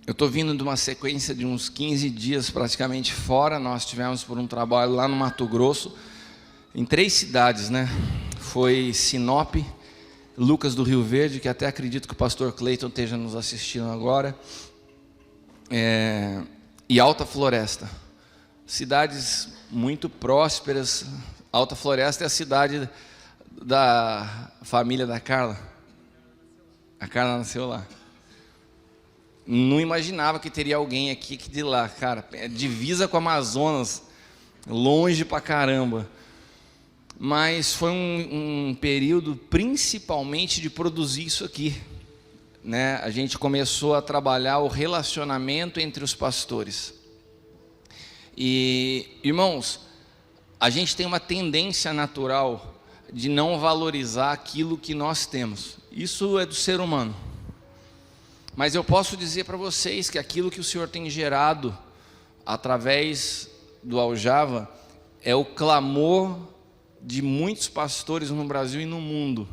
Eu estou vindo de uma sequência de uns 15 dias praticamente fora. Nós tivemos por um trabalho lá no Mato Grosso, em 3 cidades, né? Foi Sinop, Lucas do Rio Verde, que até acredito que o pastor Cleiton esteja nos assistindo agora, e Alta Floresta. Cidades muito prósperas. Alta Floresta é a cidade da família da Carla. A Carla nasceu lá. Não imaginava que teria alguém aqui que de lá, cara, divisa com o Amazonas, longe pra caramba. Mas foi um período principalmente de produzir isso aqui, né? A gente começou a trabalhar o relacionamento entre os pastores. E, irmãos, a gente tem uma tendência natural de não valorizar aquilo que nós temos. Isso é do ser humano. Mas eu posso dizer para vocês que aquilo que o Senhor tem gerado através do Aljava é o clamor de muitos pastores no Brasil e no mundo,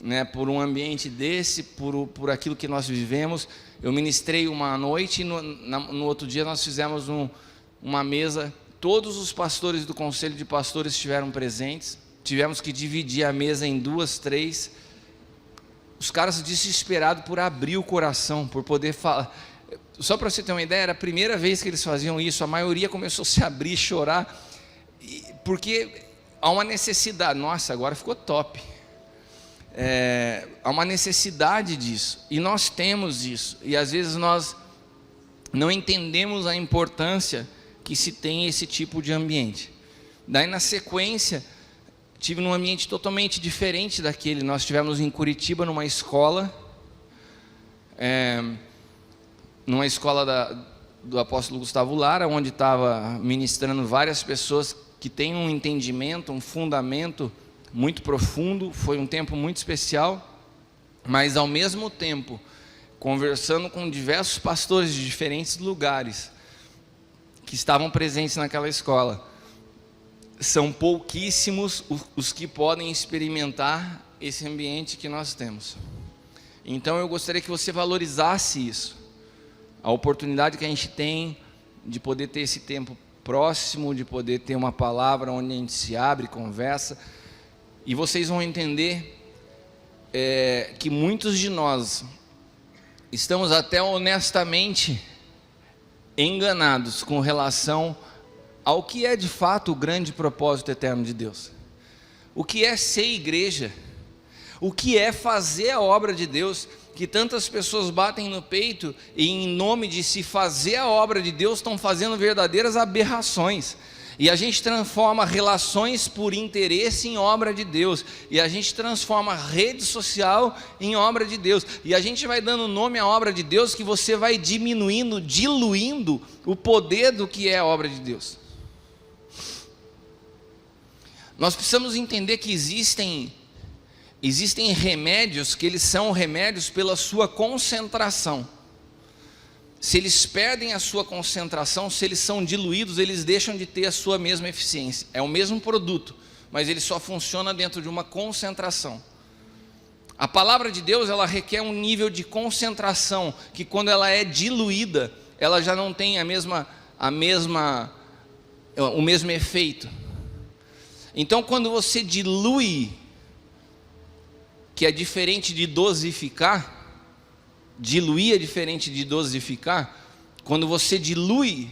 né? Por um ambiente desse, por aquilo que nós vivemos. Eu ministrei uma noite e no outro dia nós fizemos uma mesa. Todos os pastores do Conselho de Pastores estiveram presentes. Tivemos que dividir a mesa em 2, 3. Os caras desesperados por abrir o coração, por poder falar. Só para você ter uma ideia, era a primeira vez que eles faziam isso. A maioria começou a se abrir, chorar, porque há uma necessidade. Nossa, agora ficou top. Há uma necessidade disso, e nós temos isso, e às vezes nós não entendemos a importância que se tem esse tipo de ambiente. Daí na sequência, tive num ambiente totalmente diferente daquele. Nós estivemos em Curitiba, numa escola, do apóstolo Gustavo Lara, onde estava ministrando várias pessoas que têm um entendimento, um fundamento muito profundo. Foi um tempo muito especial, mas ao mesmo tempo, conversando com diversos pastores de diferentes lugares, que estavam presentes naquela escola. São pouquíssimos os que podem experimentar esse ambiente que nós temos. Então eu gostaria que você valorizasse isso, a oportunidade que a gente tem de poder ter esse tempo próximo, de poder ter uma palavra onde a gente se abre, conversa, e vocês vão entender que muitos de nós estamos até honestamente enganados com relação ao que é de fato o grande propósito eterno de Deus. O que é ser igreja? O que é fazer a obra de Deus? Que tantas pessoas batem no peito e em nome de se fazer a obra de Deus estão fazendo verdadeiras aberrações. E a gente transforma relações por interesse em obra de Deus, e a gente transforma rede social em obra de Deus, e a gente vai dando nome à obra de Deus, que você vai diminuindo, diluindo o poder do que é a obra de Deus. Nós precisamos entender que existem remédios que eles são remédios pela sua concentração. Se eles perdem a sua concentração, se eles são diluídos, eles deixam de ter a sua mesma eficiência. É o mesmo produto, mas ele só funciona dentro de uma concentração. A palavra de Deus, ela requer um nível de concentração, que quando ela é diluída, ela já não tem o mesmo efeito. Então, quando você dilui, que é diferente de dosificar, diluir é diferente de dosificar. Quando você dilui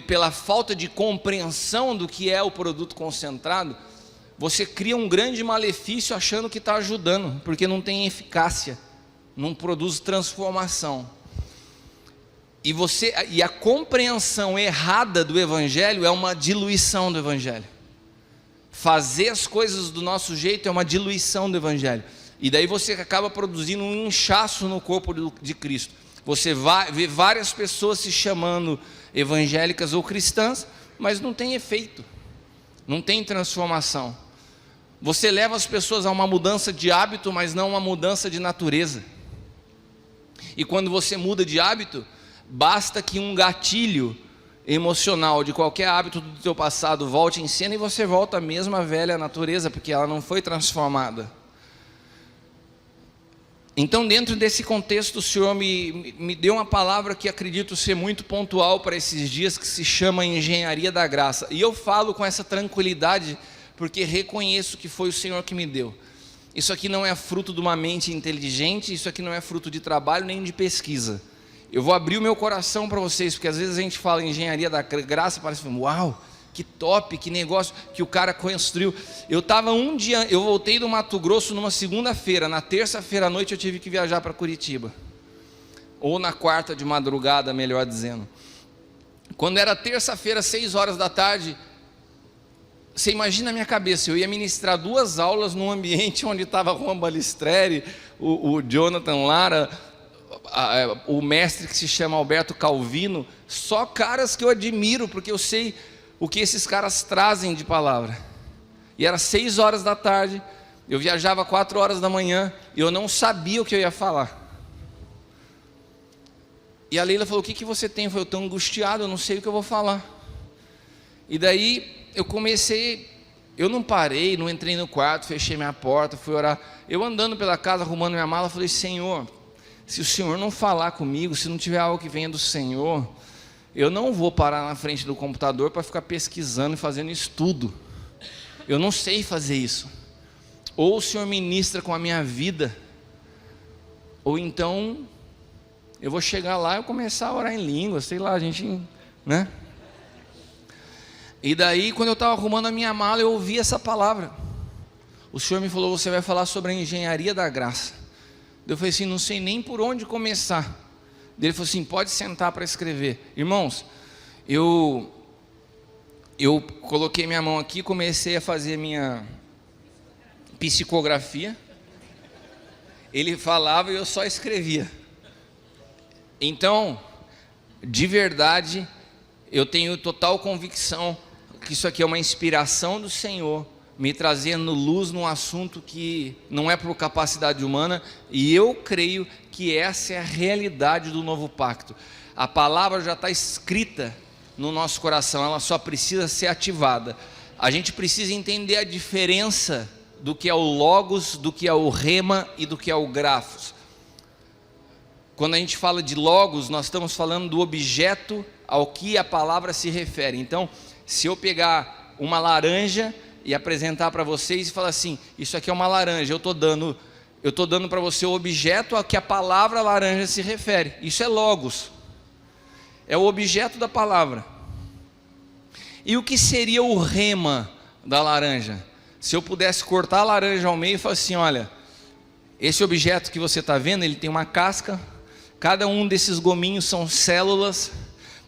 pela falta de compreensão do que é o produto concentrado, você cria um grande malefício achando que está ajudando, porque não tem eficácia, não produz transformação. E a compreensão errada do Evangelho é uma diluição do Evangelho. Fazer as coisas do nosso jeito é uma diluição do Evangelho. E daí você acaba produzindo um inchaço no corpo de Cristo. Você vê várias pessoas se chamando evangélicas ou cristãs, mas não tem efeito, não tem transformação. Você leva as pessoas a uma mudança de hábito, mas não uma mudança de natureza. E quando você muda de hábito, basta que um gatilho emocional de qualquer hábito do teu passado volte em cena e você volta à mesma velha natureza, porque ela não foi transformada. Então, dentro desse contexto, o Senhor me deu uma palavra que acredito ser muito pontual para esses dias, que se chama engenharia da graça. E eu falo com essa tranquilidade, porque reconheço que foi o Senhor que me deu. Isso aqui não é fruto de uma mente inteligente, isso aqui não é fruto de trabalho nem de pesquisa. Eu vou abrir o meu coração para vocês, porque às vezes a gente fala em engenharia da graça, parece, uau, que top, que negócio que o cara construiu. Eu voltei do Mato Grosso numa segunda-feira, na terça-feira à noite eu tive que viajar para Curitiba, ou na quarta de madrugada, melhor dizendo. Quando era terça-feira, 6 horas da tarde, você imagina a minha cabeça, eu ia ministrar 2 aulas num ambiente onde estava Juan Balistreri, o Jonathan Lara, o mestre que se chama Alberto Calvino, só caras que eu admiro, porque eu sei o que esses caras trazem de palavra. E era 6 horas da tarde, eu viajava 4 horas da manhã, e eu não sabia o que eu ia falar. E a Leila falou, o que você tem? Eu falei, eu estou angustiado, eu não sei o que eu vou falar. E daí eu não parei, não entrei no quarto, fechei minha porta, fui orar. Eu andando pela casa, arrumando minha mala, falei, Senhor, se o Senhor não falar comigo, se não tiver algo que venha do Senhor, eu não vou parar na frente do computador para ficar pesquisando e fazendo estudo. Eu não sei fazer isso. Ou o Senhor ministra com a minha vida, ou então eu vou chegar lá e começar a orar em língua, sei lá, a gente, né? E daí, quando eu estava arrumando a minha mala, eu ouvi essa palavra. O Senhor me falou, você vai falar sobre a engenharia da graça. Eu falei assim, não sei nem por onde começar. Ele falou assim, pode sentar para escrever. Irmãos, eu coloquei minha mão aqui, comecei a fazer minha psicografia. Ele falava e eu só escrevia. Então, de verdade, eu tenho total convicção que isso aqui é uma inspiração do Senhor, me trazendo luz num assunto que não é por capacidade humana, e eu creio que essa é a realidade do novo pacto. A palavra já está escrita no nosso coração, ela só precisa ser ativada. A gente precisa entender a diferença do que é o logos, do que é o rema e do que é o grafos. Quando a gente fala de logos, nós estamos falando do objeto ao que a palavra se refere. Então, se eu pegar uma laranja e apresentar para vocês e falar assim, isso aqui é uma laranja, eu estou dando para você o objeto a que a palavra laranja se refere. Isso é logos, é o objeto da palavra. E o que seria o rema da laranja? Se eu pudesse cortar a laranja ao meio e falar assim, olha, esse objeto que você está vendo, ele tem uma casca, cada um desses gominhos são células,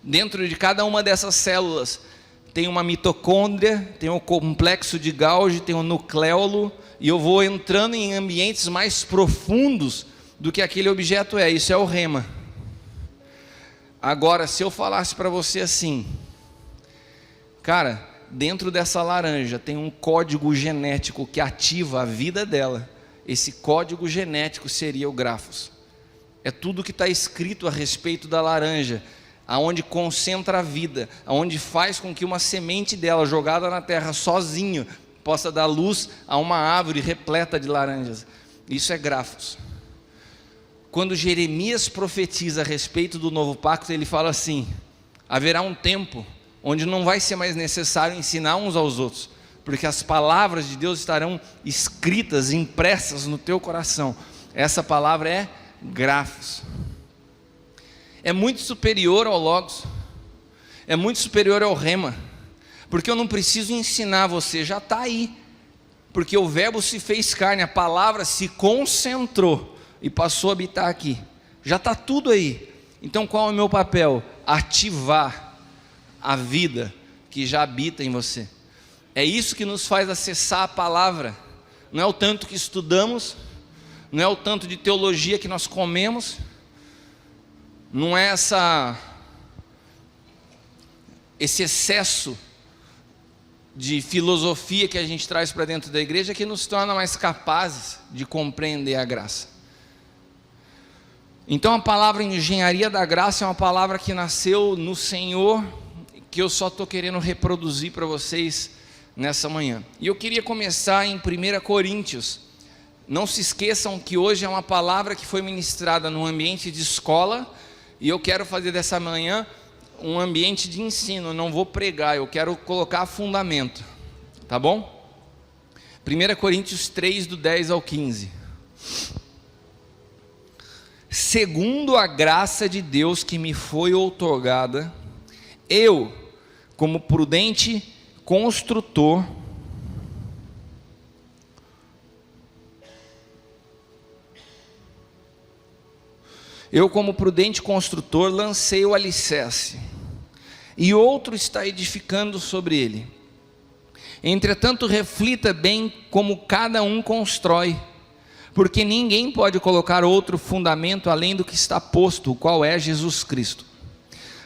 dentro de cada uma dessas células tem uma mitocôndria, tem um complexo de Golgi, tem um nucleolo, e eu vou entrando em ambientes mais profundos do que aquele objeto é. Isso é o rema. Agora, se eu falasse para você assim, cara, dentro dessa laranja tem um código genético que ativa a vida dela, esse código genético seria o grafos. É tudo que está escrito a respeito da laranja, aonde concentra a vida, aonde faz com que uma semente dela jogada na terra sozinho possa dar luz a uma árvore repleta de laranjas. Isso é grafos. Quando Jeremias profetiza a respeito do novo pacto, ele fala assim, haverá um tempo onde não vai ser mais necessário ensinar uns aos outros, porque as palavras de Deus estarão escritas, impressas no teu coração. Essa palavra é grafos. É muito superior ao logos, é muito superior ao rema, porque eu não preciso ensinar você, já está aí, porque o verbo se fez carne, a palavra se concentrou e passou a habitar aqui, já está tudo aí. Então qual é o meu papel? Ativar a vida que já habita em você. É isso que nos faz acessar a palavra, não é o tanto que estudamos, não é o tanto de teologia que nós comemos, não é esse excesso de filosofia que a gente traz para dentro da igreja que nos torna mais capazes de compreender a graça. Então a palavra engenharia da graça é uma palavra que nasceu no Senhor, que eu só estou querendo reproduzir para vocês nessa manhã. E eu queria começar em 1 Coríntios, Não se esqueçam que hoje é uma palavra que foi ministrada num ambiente de escola, e eu quero fazer dessa manhã um ambiente de ensino. Eu não vou pregar, eu quero colocar fundamento, tá bom? 1 Coríntios 3, do 10 ao 15. Segundo a graça de Deus que me foi outorgada, eu, como prudente construtor, lancei o alicerce, e outro está edificando sobre ele. Entretanto, reflita bem como cada um constrói, porque ninguém pode colocar outro fundamento além do que está posto, o qual é Jesus Cristo.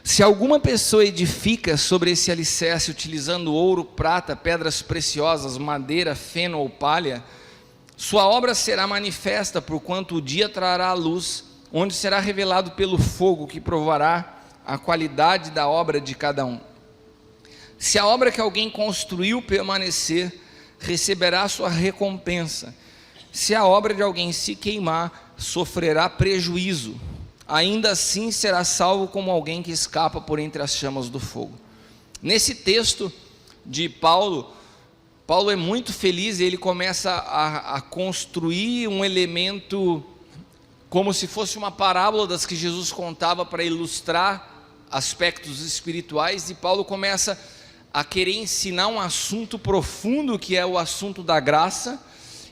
Se alguma pessoa edifica sobre esse alicerce, utilizando ouro, prata, pedras preciosas, madeira, feno ou palha, sua obra será manifesta, porquanto o dia trará a luz, onde será revelado pelo fogo, que provará a qualidade da obra de cada um. Se a obra que alguém construiu permanecer, receberá sua recompensa. Se a obra de alguém se queimar, sofrerá prejuízo. Ainda assim será salvo como alguém que escapa por entre as chamas do fogo. Nesse texto de Paulo é muito feliz, e ele começa a construir um elemento como se fosse uma parábola das que Jesus contava para ilustrar aspectos espirituais, e Paulo começa a querer ensinar um assunto profundo, que é o assunto da graça,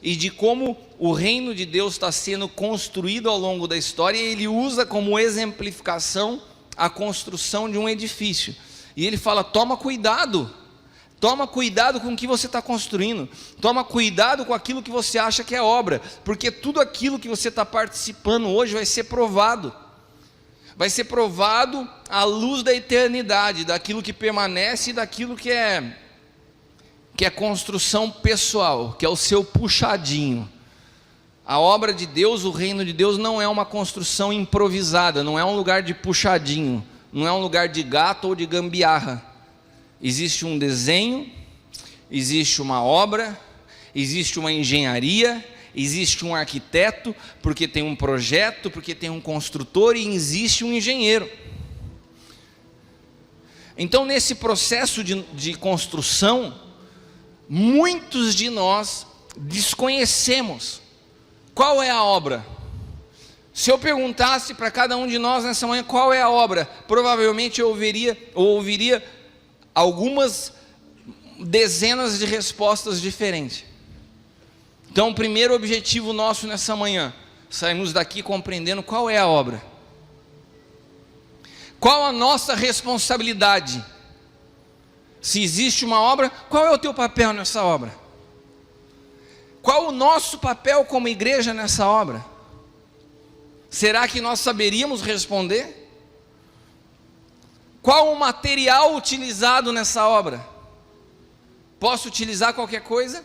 e de como o reino de Deus está sendo construído ao longo da história, e ele usa como exemplificação a construção de um edifício, e ele fala: toma cuidado com o que você está construindo, toma cuidado com aquilo que você acha que é obra, porque tudo aquilo que você está participando hoje vai ser provado à luz da eternidade, daquilo que permanece e daquilo que é construção pessoal, que é o seu puxadinho. A obra de Deus, o reino de Deus, não é uma construção improvisada, não é um lugar de puxadinho, não é um lugar de gato ou de gambiarra. Existe um desenho, existe uma obra, existe uma engenharia, existe um arquiteto, porque tem um projeto, porque tem um construtor, e existe um engenheiro. Então, nesse processo de construção, muitos de nós desconhecemos qual é a obra. Se eu perguntasse para cada um de nós nessa manhã qual é a obra, provavelmente eu ouviria algumas dezenas de respostas diferentes. Então, o primeiro objetivo nosso nessa manhã, saímos daqui compreendendo qual é a obra. Qual a nossa responsabilidade? Se existe uma obra, qual é o teu papel nessa obra? Qual o nosso papel como igreja nessa obra? Será que nós saberíamos responder? Qual o material utilizado nessa obra? Posso utilizar qualquer coisa?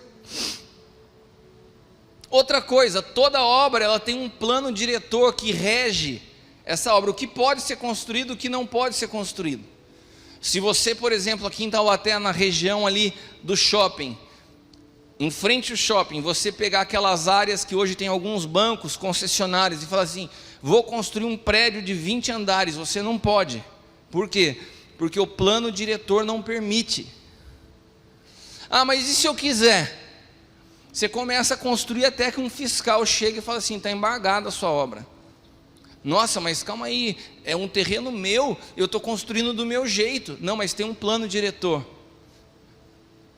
Outra coisa, toda obra ela tem um plano diretor que rege essa obra, o que pode ser construído, o que não pode ser construído. Se você, por exemplo, aqui em Taubaté, na região ali do shopping, em frente ao shopping, você pegar aquelas áreas que hoje tem alguns bancos, concessionários, e falar assim: vou construir um prédio de 20 andares, você não pode. Por quê? Porque o plano diretor não permite. Ah, mas e se eu quiser? Você começa a construir até que um fiscal chega e fala assim: está embargada a sua obra. Nossa, mas calma aí, é um terreno meu, eu estou construindo do meu jeito. Não, mas tem um plano diretor.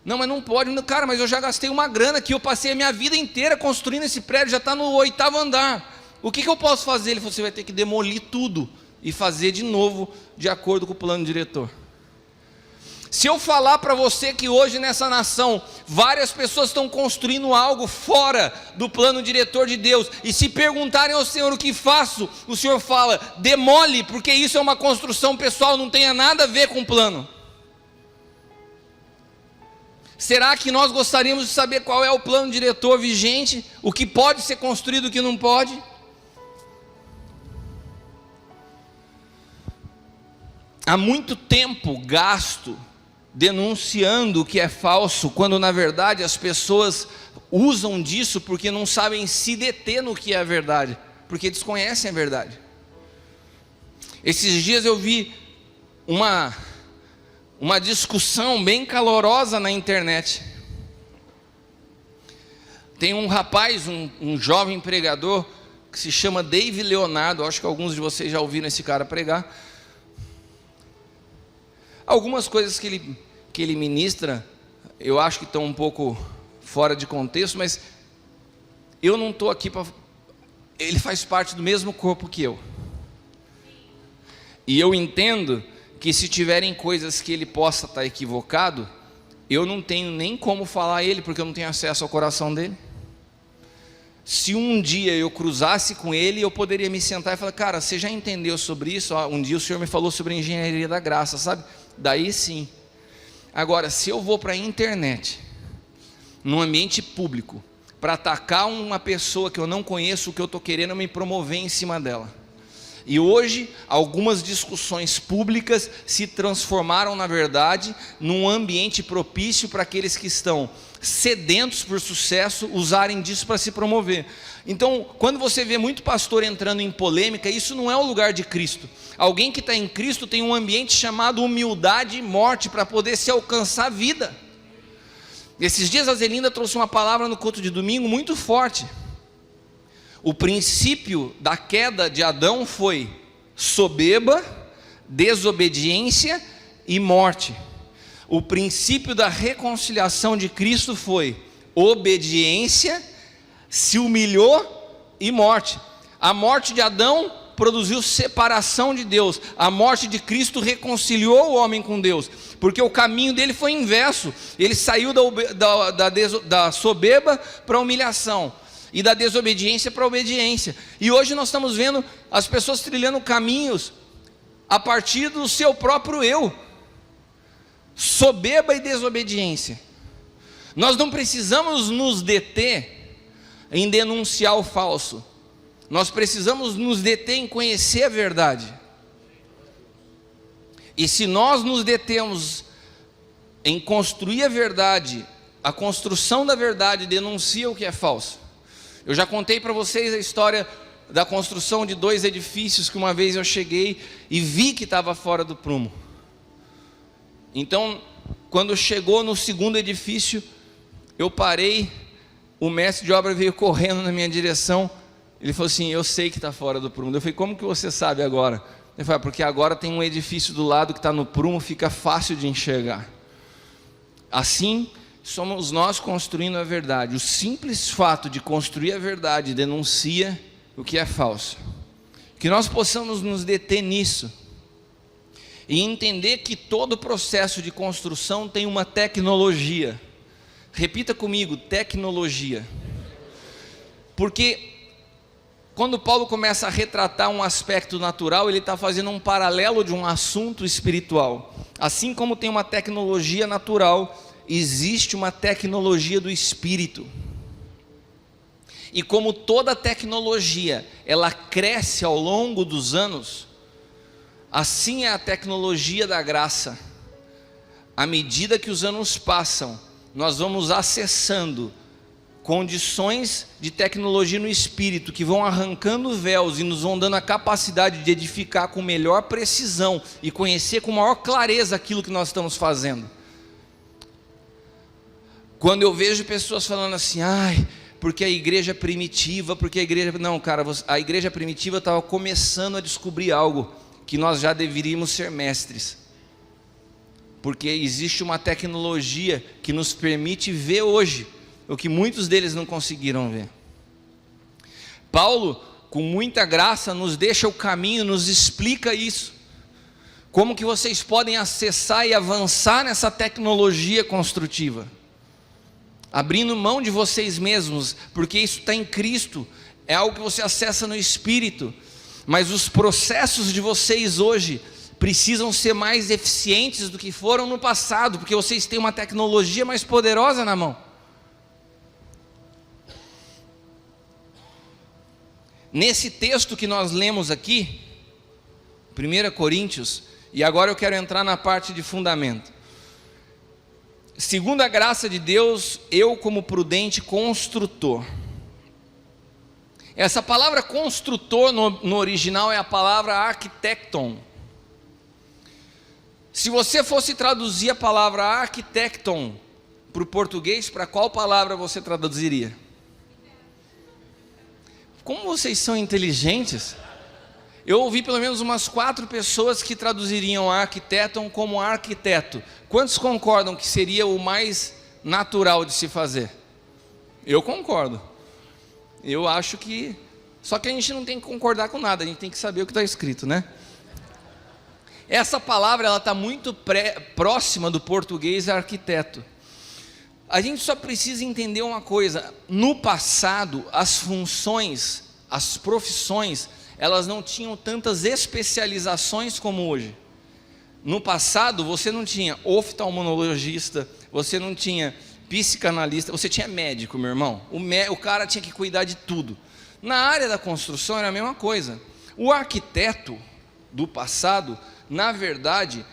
Não, mas não pode. Cara, mas eu já gastei uma grana aqui, eu passei a minha vida inteira construindo esse prédio, já está no 8º andar. O que eu posso fazer? Ele falou: você vai ter que demolir tudo e fazer de novo de acordo com o plano diretor. Se eu falar para você que hoje nessa nação várias pessoas estão construindo algo fora do plano diretor de Deus, e se perguntarem ao Senhor o que faço, o Senhor fala: demole, porque isso é uma construção pessoal, não tem nada a ver com o plano. Será que nós gostaríamos de saber qual é o plano diretor vigente, o que pode ser construído e o que não pode? Há muito tempo gasto denunciando o que é falso, quando na verdade as pessoas usam disso porque não sabem se deter no que é a verdade, porque desconhecem a verdade. Esses dias eu vi uma discussão bem calorosa na internet. Tem um rapaz, um jovem pregador, que se chama Dave Leonardo. Acho que alguns de vocês já ouviram esse cara pregar. Algumas coisas que ele ministra, eu acho que estão um pouco fora de contexto, mas eu não estou aqui para... Ele faz parte do mesmo corpo que eu. E eu entendo que se tiverem coisas que ele possa estar equivocado, eu não tenho nem como falar a ele, porque eu não tenho acesso ao coração dele. Se um dia eu cruzasse com ele, eu poderia me sentar e falar: cara, você já entendeu sobre isso? Um dia o senhor me falou sobre a engenharia da graça, sabe? Daí sim. Agora, se eu vou para a internet, num ambiente público, para atacar uma pessoa que eu não conheço, o que eu estou querendo me promover em cima dela. E hoje, algumas discussões públicas se transformaram, na verdade, num ambiente propício para aqueles que estão sedentos por sucesso usarem disso para se promover. Então, quando você vê muito pastor entrando em polêmica, isso não é o lugar de Cristo. Alguém que está em Cristo tem um ambiente chamado humildade e morte para poder se alcançar a vida. Esses dias a Zelinda trouxe uma palavra no culto de domingo muito forte. O princípio da queda de Adão foi soberba, desobediência e morte. O princípio da reconciliação de Cristo foi obediência, se humilhou e morte. A morte de Adão produziu separação de Deus. A morte de Cristo reconciliou o homem com Deus, porque o caminho dele foi inverso. Ele saiu da soberba para a humilhação, e da desobediência para a obediência. E hoje nós estamos vendo as pessoas trilhando caminhos a partir do seu próprio eu. Soberba e desobediência. Nós não precisamos nos deter em denunciar o falso. Nós precisamos nos deter em conhecer a verdade. E se nós nos detemos em construir a verdade, a construção da verdade denuncia o que é falso. Eu já contei para vocês a história da construção de 2 edifícios que uma vez eu cheguei e vi que estava fora do prumo. Então, quando chegou no 2º edifício, eu parei, o mestre de obra veio correndo na minha direção, ele falou assim: eu sei que está fora do prumo. Eu falei: como que você sabe agora? Ele falou: porque agora tem um edifício do lado que está no prumo, fica fácil de enxergar. Assim somos nós construindo a verdade. O simples fato de construir a verdade denuncia o que é falso. Que nós possamos nos deter nisso e entender que todo processo de construção tem uma tecnologia. Repita comigo: tecnologia. Porque quando Paulo começa a retratar um aspecto natural, ele está fazendo um paralelo de um assunto espiritual. Assim como tem uma tecnologia natural, existe uma tecnologia do Espírito. E como toda tecnologia, ela cresce ao longo dos anos, assim é a tecnologia da graça. À medida que os anos passam, nós vamos acessando condições de tecnologia no Espírito, que vão arrancando véus e nos vão dando a capacidade de edificar com melhor precisão e conhecer com maior clareza aquilo que nós estamos fazendo. Quando eu vejo pessoas falando assim: ai, porque a igreja primitiva, porque a igreja... Não, cara, a igreja primitiva estava começando a descobrir algo que nós já deveríamos ser mestres. Porque existe uma tecnologia que nos permite ver hoje o que muitos deles não conseguiram ver. Paulo, com muita graça, nos deixa o caminho, nos explica isso. Como que vocês podem acessar e avançar nessa tecnologia construtiva? Abrindo mão de vocês mesmos, porque isso está em Cristo, é algo que você acessa no Espírito. Mas os processos de vocês hoje precisam ser mais eficientes do que foram no passado, porque vocês têm uma tecnologia mais poderosa na mão. Nesse texto que nós lemos aqui, 1 Coríntios, e agora eu quero entrar na parte de fundamento. segundo a graça de Deus, eu como prudente construtor. Essa palavra construtor no original é a palavra arquitecton. Se você fosse traduzir a palavra arquitecton para o português, para qual palavra você traduziria? Como vocês são inteligentes? Eu ouvi pelo menos umas 4 pessoas que traduziriam arquiteton como arquiteto. Quantos concordam que seria o mais natural de se fazer? Eu concordo. Eu acho que... Só que a gente não tem que concordar com nada, a gente tem que saber o que está escrito, né? Essa palavra ela está muito próxima do português arquiteto. A gente só precisa entender uma coisa: no passado as funções, as profissões, elas não tinham tantas especializações como hoje. No passado você não tinha oftalmologista, você não tinha psicanalista, você tinha médico, meu irmão. O cara tinha que cuidar de tudo. Na área da construção era a mesma coisa. O arquiteto do passado, na verdade,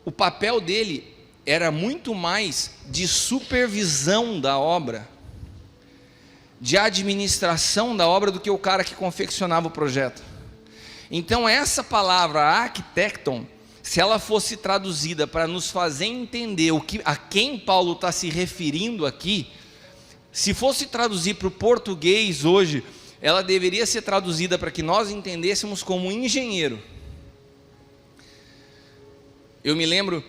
o papel dele era muito mais de supervisão da obra, de administração da obra, do que o cara que confeccionava o projeto. Então essa palavra arquitecton, se ela fosse traduzida para nos fazer entender a quem Paulo está se referindo aqui, se fosse traduzir para o português hoje, ela deveria ser traduzida para que nós entendêssemos como engenheiro. Eu me lembro,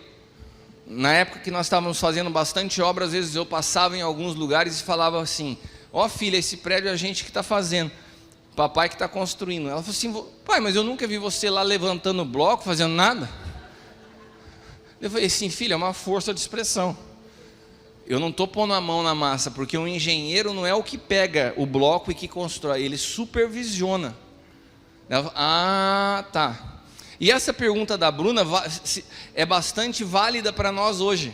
na época que nós estávamos fazendo bastante obra, às vezes eu passava em alguns lugares e falava assim: ó filha, esse prédio é a gente que está fazendo, papai que está construindo. Ela falou assim: pai, mas eu nunca vi você lá levantando bloco, fazendo nada. Eu falei assim: filha, é uma força de expressão. Eu não estou pondo a mão na massa, porque um engenheiro não é o que pega o bloco e que constrói, ele supervisiona. Ela falou: ah, tá. E essa pergunta da Bruna é bastante válida para nós hoje.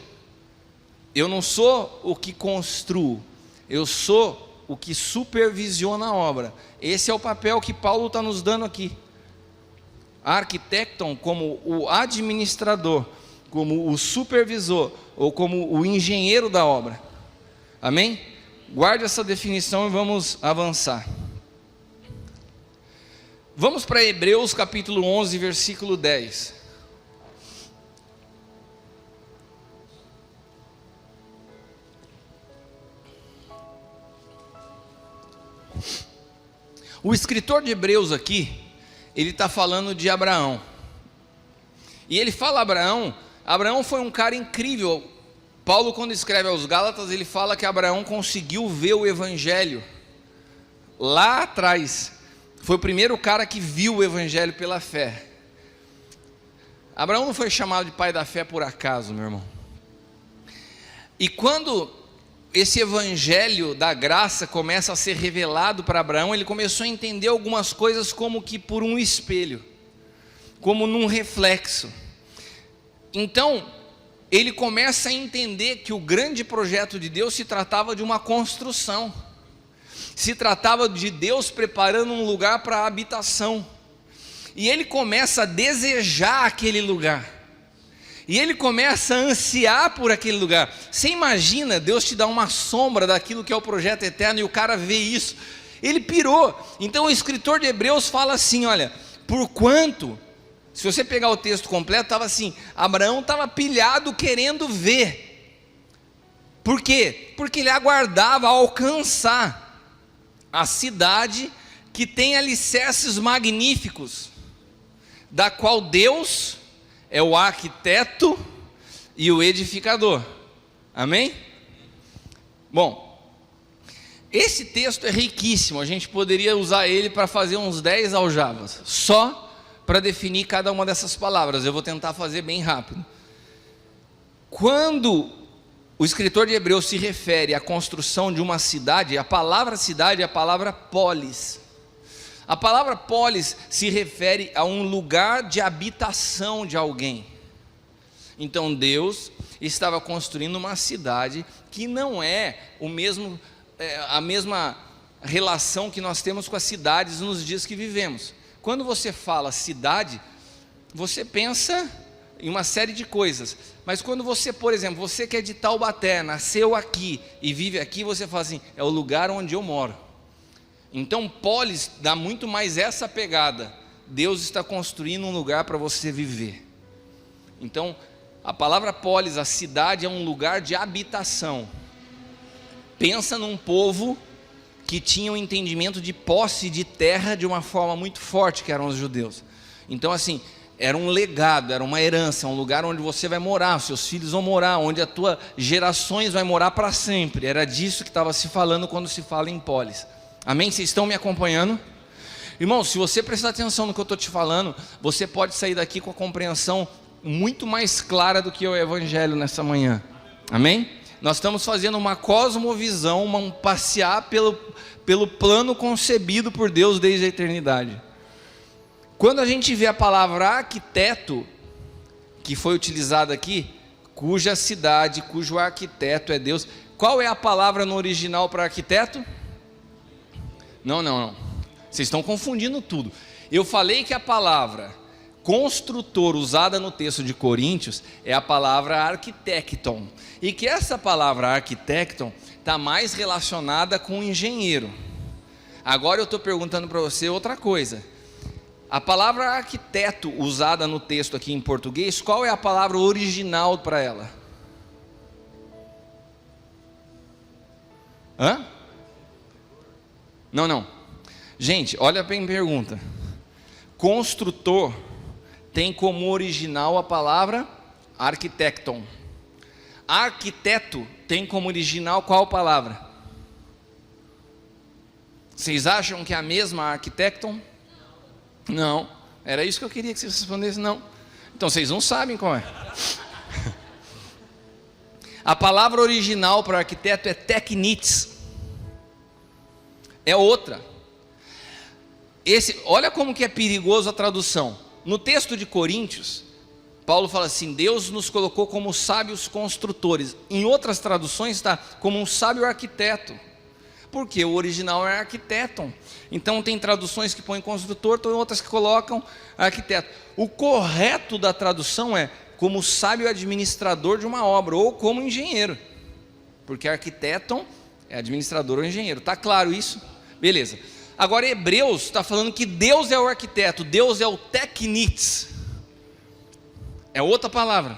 Eu não sou o que construo, eu sou o que supervisiona a obra. Esse é o papel que Paulo está nos dando aqui. Arquitecton como o administrador, como o supervisor, ou como o engenheiro da obra. Amém? Guarde essa definição e vamos avançar. Vamos para Hebreus capítulo 11, versículo 10. O escritor de Hebreus aqui, ele está falando de Abraão. E ele fala Abraão foi um cara incrível. Paulo, quando escreve aos Gálatas, ele fala que Abraão conseguiu ver o evangelho lá atrás. Foi o primeiro cara que viu o evangelho pela fé. Abraão não foi chamado de pai da fé por acaso, meu irmão. E quando esse evangelho da graça começa a ser revelado para Abraão, ele começou a entender algumas coisas como que por um espelho, como num reflexo. Então, ele começa a entender que o grande projeto de Deus se tratava de uma construção, se tratava de Deus preparando um lugar para a habitação, e ele começa a desejar aquele lugar, e ele começa a ansiar por aquele lugar. Você imagina, Deus te dá uma sombra daquilo que é o projeto eterno, e o cara vê isso, ele pirou. Então o escritor de Hebreus fala assim, olha, porquanto... Se você pegar o texto completo, estava assim: Abraão estava pilhado querendo ver. Por quê? Porque ele aguardava alcançar a cidade que tem alicerces magníficos, da qual Deus é o arquiteto e o edificador. Amém? Bom, esse texto é riquíssimo, a gente poderia usar ele para fazer uns 10 aljavas, só para definir cada uma dessas palavras. Eu vou tentar fazer bem rápido. Quando o escritor de Hebreus se refere à construção de uma cidade, a palavra cidade é a palavra polis. A palavra polis se refere a um lugar de habitação de alguém. Então Deus estava construindo uma cidade que não é a mesma relação que nós temos com as cidades nos dias que vivemos. Quando você fala cidade, você pensa em uma série de coisas. Mas quando você, por exemplo, você que é de Taubaté, nasceu aqui e vive aqui, você fala assim, é o lugar onde eu moro. Então Polis dá muito mais essa pegada. Deus está construindo um lugar para você viver. Então a palavra Polis, a cidade, é um lugar de habitação. Pensa num povo que tinha um entendimento de posse de terra de uma forma muito forte, que eram os judeus. Então assim, era um legado, era uma herança, um lugar onde você vai morar, seus filhos vão morar, onde as tuas gerações vai morar para sempre. Era disso que estava se falando quando se fala em Polis. Amém? Vocês estão me acompanhando? Irmão, se você prestar atenção no que eu estou te falando, você pode sair daqui com a compreensão muito mais clara do que o Evangelho nessa manhã. Amém? Nós estamos fazendo uma cosmovisão, um passear pelo plano concebido por Deus desde a eternidade. Quando a gente vê a palavra arquiteto, que foi utilizada aqui, cuja cidade, cujo arquiteto é Deus. Qual é a palavra no original para arquiteto? Não. Vocês estão confundindo tudo. Eu falei que a palavra construtor usada no texto de Coríntios é a palavra arquitecton. E que essa palavra arquitecton está mais relacionada com engenheiro. Agora eu estou perguntando para você outra coisa. A palavra arquiteto usada no texto aqui em português, qual é a palavra original para ela? Hã? Não. Gente, olha bem a pergunta. Construtor tem como original a palavra arquitecton. Arquiteto tem como original qual palavra? Vocês acham que é a mesma arquitecton? Não, era isso que eu queria que vocês respondessem, não. Então vocês não sabem qual é. A palavra original para arquiteto é teknites. É outra. Olha como que é perigoso a tradução. No texto de Coríntios, Paulo fala assim, Deus nos colocou como sábios construtores. Em outras traduções está como um sábio arquiteto. Porque o original é arquiteton. Então tem traduções que põem construtor, tem outras que colocam arquiteto. O correto da tradução é como sábio administrador de uma obra, ou como engenheiro. Porque arquiteton é administrador ou engenheiro. Está claro isso? Beleza. Agora Hebreus está falando que Deus é o arquiteto, Deus é o teknites. É outra palavra.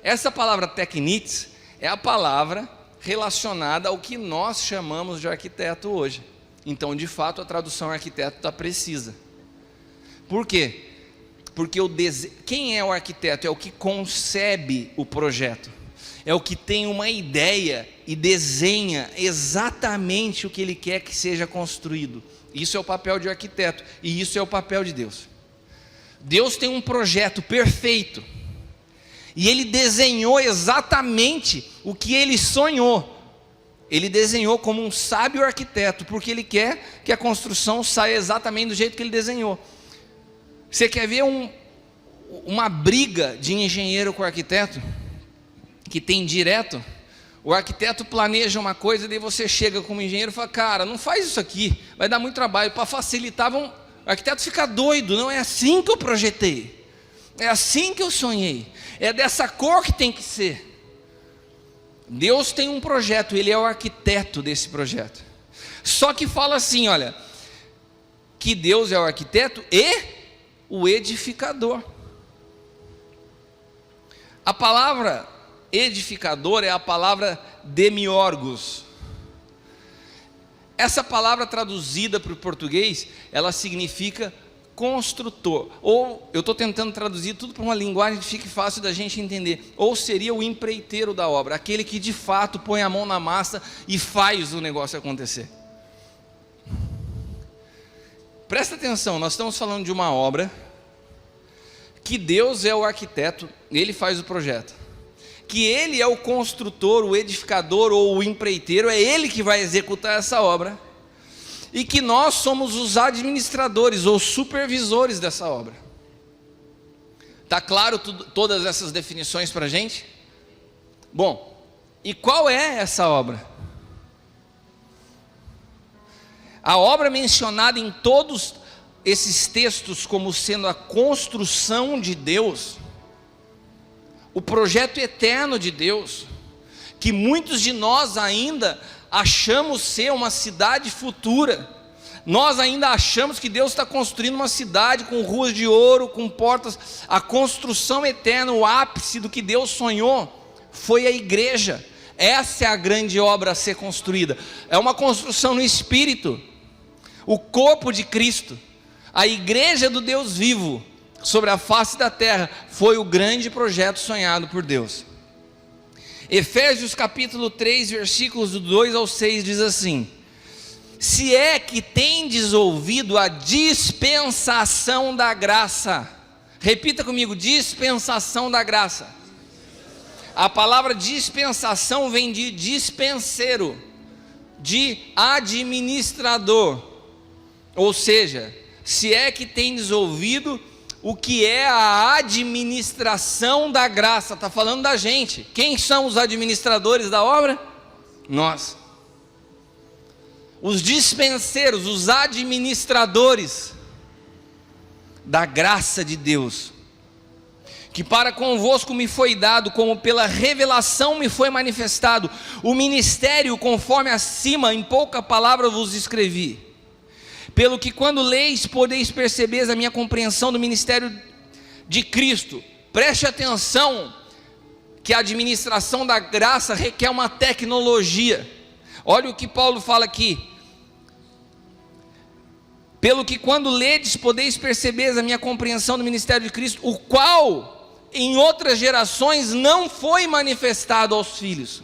Essa palavra teknites é a palavra relacionada ao que nós chamamos de arquiteto hoje. Então, de fato, a tradução arquiteto está precisa. Por quê? Porque quem é o arquiteto? É o que concebe o projeto. É o que tem uma ideia e desenha exatamente o que ele quer que seja construído. Isso é o papel de arquiteto e isso é o papel de Deus. Deus tem um projeto perfeito e Ele desenhou exatamente o que Ele sonhou. Ele desenhou como um sábio arquiteto, porque Ele quer que a construção saia exatamente do jeito que Ele desenhou. Você quer ver uma briga de engenheiro com arquiteto? Que tem direto? O arquiteto planeja uma coisa, daí você chega como engenheiro e fala, cara, não faz isso aqui, vai dar muito trabalho. Para facilitar, o arquiteto fica doido, não é assim que eu projetei, é assim que eu sonhei, é dessa cor que tem que ser. Deus tem um projeto, Ele é o arquiteto desse projeto. Só que fala assim, olha, que Deus é o arquiteto e o edificador. A palavra edificador é a palavra demiurgos. Essa palavra traduzida para o português, ela significa construtor, ou eu estou tentando traduzir tudo para uma linguagem que fique fácil da gente entender, ou seria o empreiteiro da obra, aquele que de fato põe a mão na massa e faz o negócio acontecer. Presta atenção, nós estamos falando de uma obra que Deus é o arquiteto, Ele faz o projeto, que Ele é o construtor, o edificador ou o empreiteiro, é Ele que vai executar essa obra, e que nós somos os administradores ou supervisores dessa obra. Está claro todas essas definições para a gente? Bom, e qual é essa obra? A obra mencionada em todos esses textos como sendo a construção de Deus o projeto eterno de Deus, que muitos de nós ainda achamos ser uma cidade futura. Nós ainda achamos que Deus está construindo uma cidade com ruas de ouro, com portas. A construção eterna, o ápice do que Deus sonhou, foi a igreja. Essa é a grande obra a ser construída. É uma construção no Espírito. O corpo de Cristo, a igreja do Deus vivo, sobre a face da terra, foi o grande projeto sonhado por Deus. Efésios capítulo 3, versículos do 2 ao 6 diz assim: se é que tendes ouvido a dispensação da graça. Repita comigo: dispensação da graça. A palavra dispensação vem de dispenseiro, de administrador. Ou seja, se é que tendes ouvido o que é a administração da graça. Está falando da gente. Quem são os administradores da obra? Nós. Os dispenseiros, os administradores da graça de Deus, que para convosco me foi dado, como pela revelação me foi manifestado, o ministério conforme acima, em pouca palavra vos escrevi. Pelo que quando leis, podeis perceber a minha compreensão do ministério de Cristo. Preste atenção que a administração da graça requer uma tecnologia. Olha o que Paulo fala aqui: pelo que quando ledes, podeis perceber a minha compreensão do ministério de Cristo, o qual em outras gerações não foi manifestado aos filhos,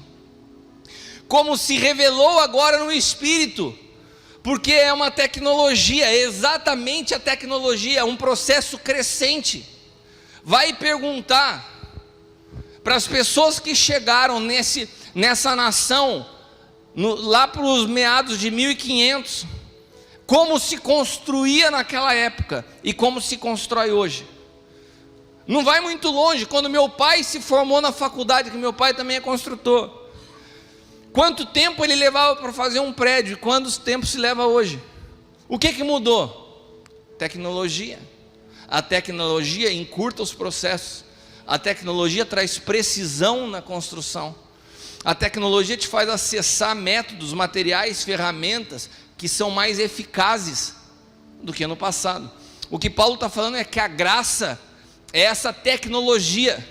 como se revelou agora no Espírito. Porque é uma tecnologia, é exatamente a tecnologia, é um processo crescente. Vai perguntar para as pessoas que chegaram nessa nação, lá para os meados de 1500, como se construía naquela época e como se constrói hoje. Não vai muito longe, quando meu pai se formou na faculdade, que meu pai também é construtor. Quanto tempo ele levava para fazer um prédio e quanto tempo se leva hoje? O que mudou? Tecnologia. A tecnologia encurta os processos. A tecnologia traz precisão na construção. A tecnologia te faz acessar métodos, materiais, ferramentas que são mais eficazes do que no passado. O que Paulo está falando é que a graça é essa tecnologia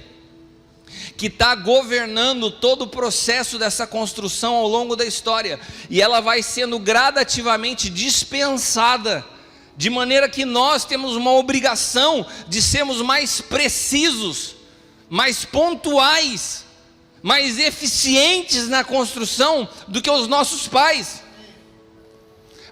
que está governando todo o processo dessa construção ao longo da história, e ela vai sendo gradativamente dispensada, de maneira que nós temos uma obrigação de sermos mais precisos, mais pontuais, mais eficientes na construção do que os nossos pais.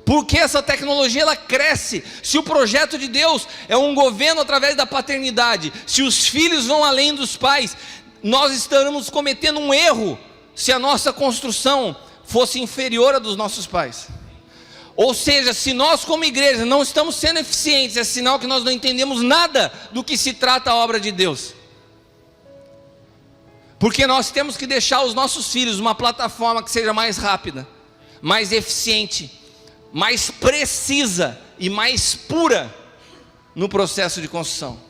Porque essa tecnologia ela cresce. Se o projeto de Deus é um governo através da paternidade, se os filhos vão além dos pais, nós estaremos cometendo um erro se a nossa construção fosse inferior à dos nossos pais. Ou seja, se nós como igreja não estamos sendo eficientes, é sinal que nós não entendemos nada do que se trata a obra de Deus. Porque nós temos que deixar os nossos filhos uma plataforma que seja mais rápida, mais eficiente, mais precisa e mais pura no processo de construção.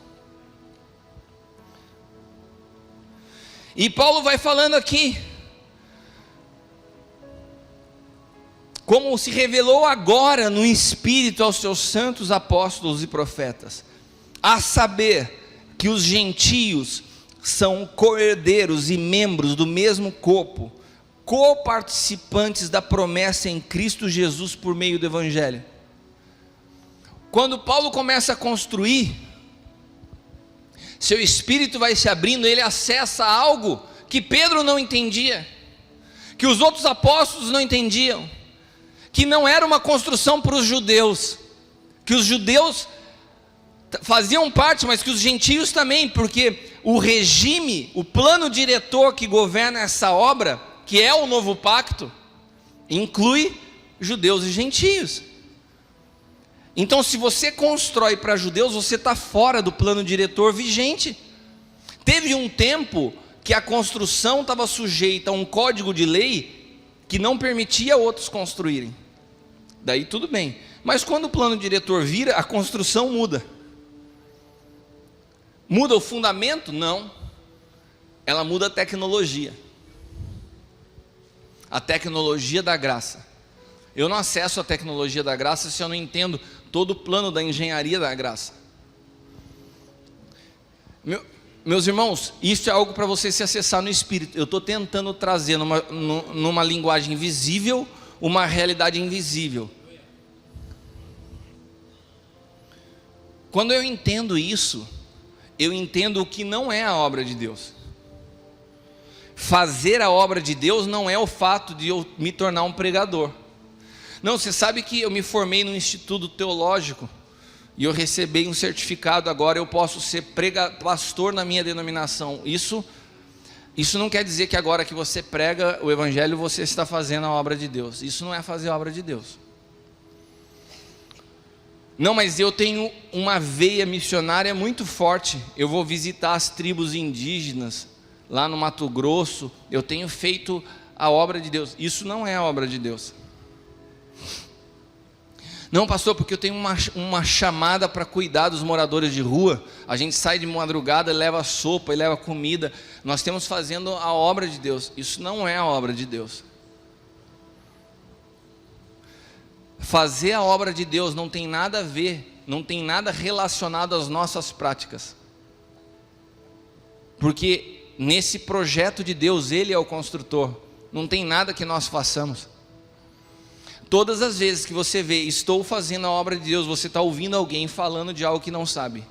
E Paulo vai falando aqui, como se revelou agora no Espírito aos seus santos apóstolos e profetas, a saber que os gentios são co-herdeiros e membros do mesmo corpo, co-participantes da promessa em Cristo Jesus por meio do Evangelho. Quando Paulo começa a construir, seu espírito vai se abrindo, ele acessa algo que Pedro não entendia, que os outros apóstolos não entendiam, que não era uma construção para os judeus, que os judeus faziam parte, mas que os gentios também, porque o regime, o plano diretor que governa essa obra, que é o novo pacto, inclui judeus e gentios. Então, se você constrói para judeus, você está fora do plano diretor vigente. Teve um tempo que a construção estava sujeita a um código de lei que não permitia outros construírem. Daí tudo bem. Mas quando o plano diretor vira, a construção muda. Muda o fundamento? Não. ela muda a tecnologia da graça. Eu não acesso a tecnologia da graça se eu não entendo todo o plano da engenharia da graça. Meus irmãos, isso é algo para você se acessar no Espírito. Eu estou tentando trazer numa linguagem visível uma realidade invisível. Quando eu entendo isso, eu entendo o que não é a obra de Deus. Fazer a obra de Deus não é o fato de eu me tornar um pregador. Não, você sabe que eu me formei no Instituto Teológico e eu recebi um certificado, agora eu posso ser pastor na minha denominação. Isso não quer dizer que agora que você prega o Evangelho, você está fazendo a obra de Deus. Isso não é fazer a obra de Deus. Não, mas eu tenho uma veia missionária muito forte. Eu vou visitar as tribos indígenas lá no Mato Grosso. Eu tenho feito a obra de Deus. Isso não é a obra de Deus. Não, pastor, porque eu tenho uma chamada para cuidar dos moradores de rua. A gente sai de madrugada e leva sopa e leva comida. Nós estamos fazendo a obra de Deus. Isso não é a obra de Deus. Fazer a obra de Deus não tem nada a ver, não tem nada relacionado às nossas práticas. Porque nesse projeto de Deus, Ele é o construtor. Não tem nada que nós façamos. Todas as vezes que você vê, estou fazendo a obra de Deus, você está ouvindo alguém falando de algo que não sabe.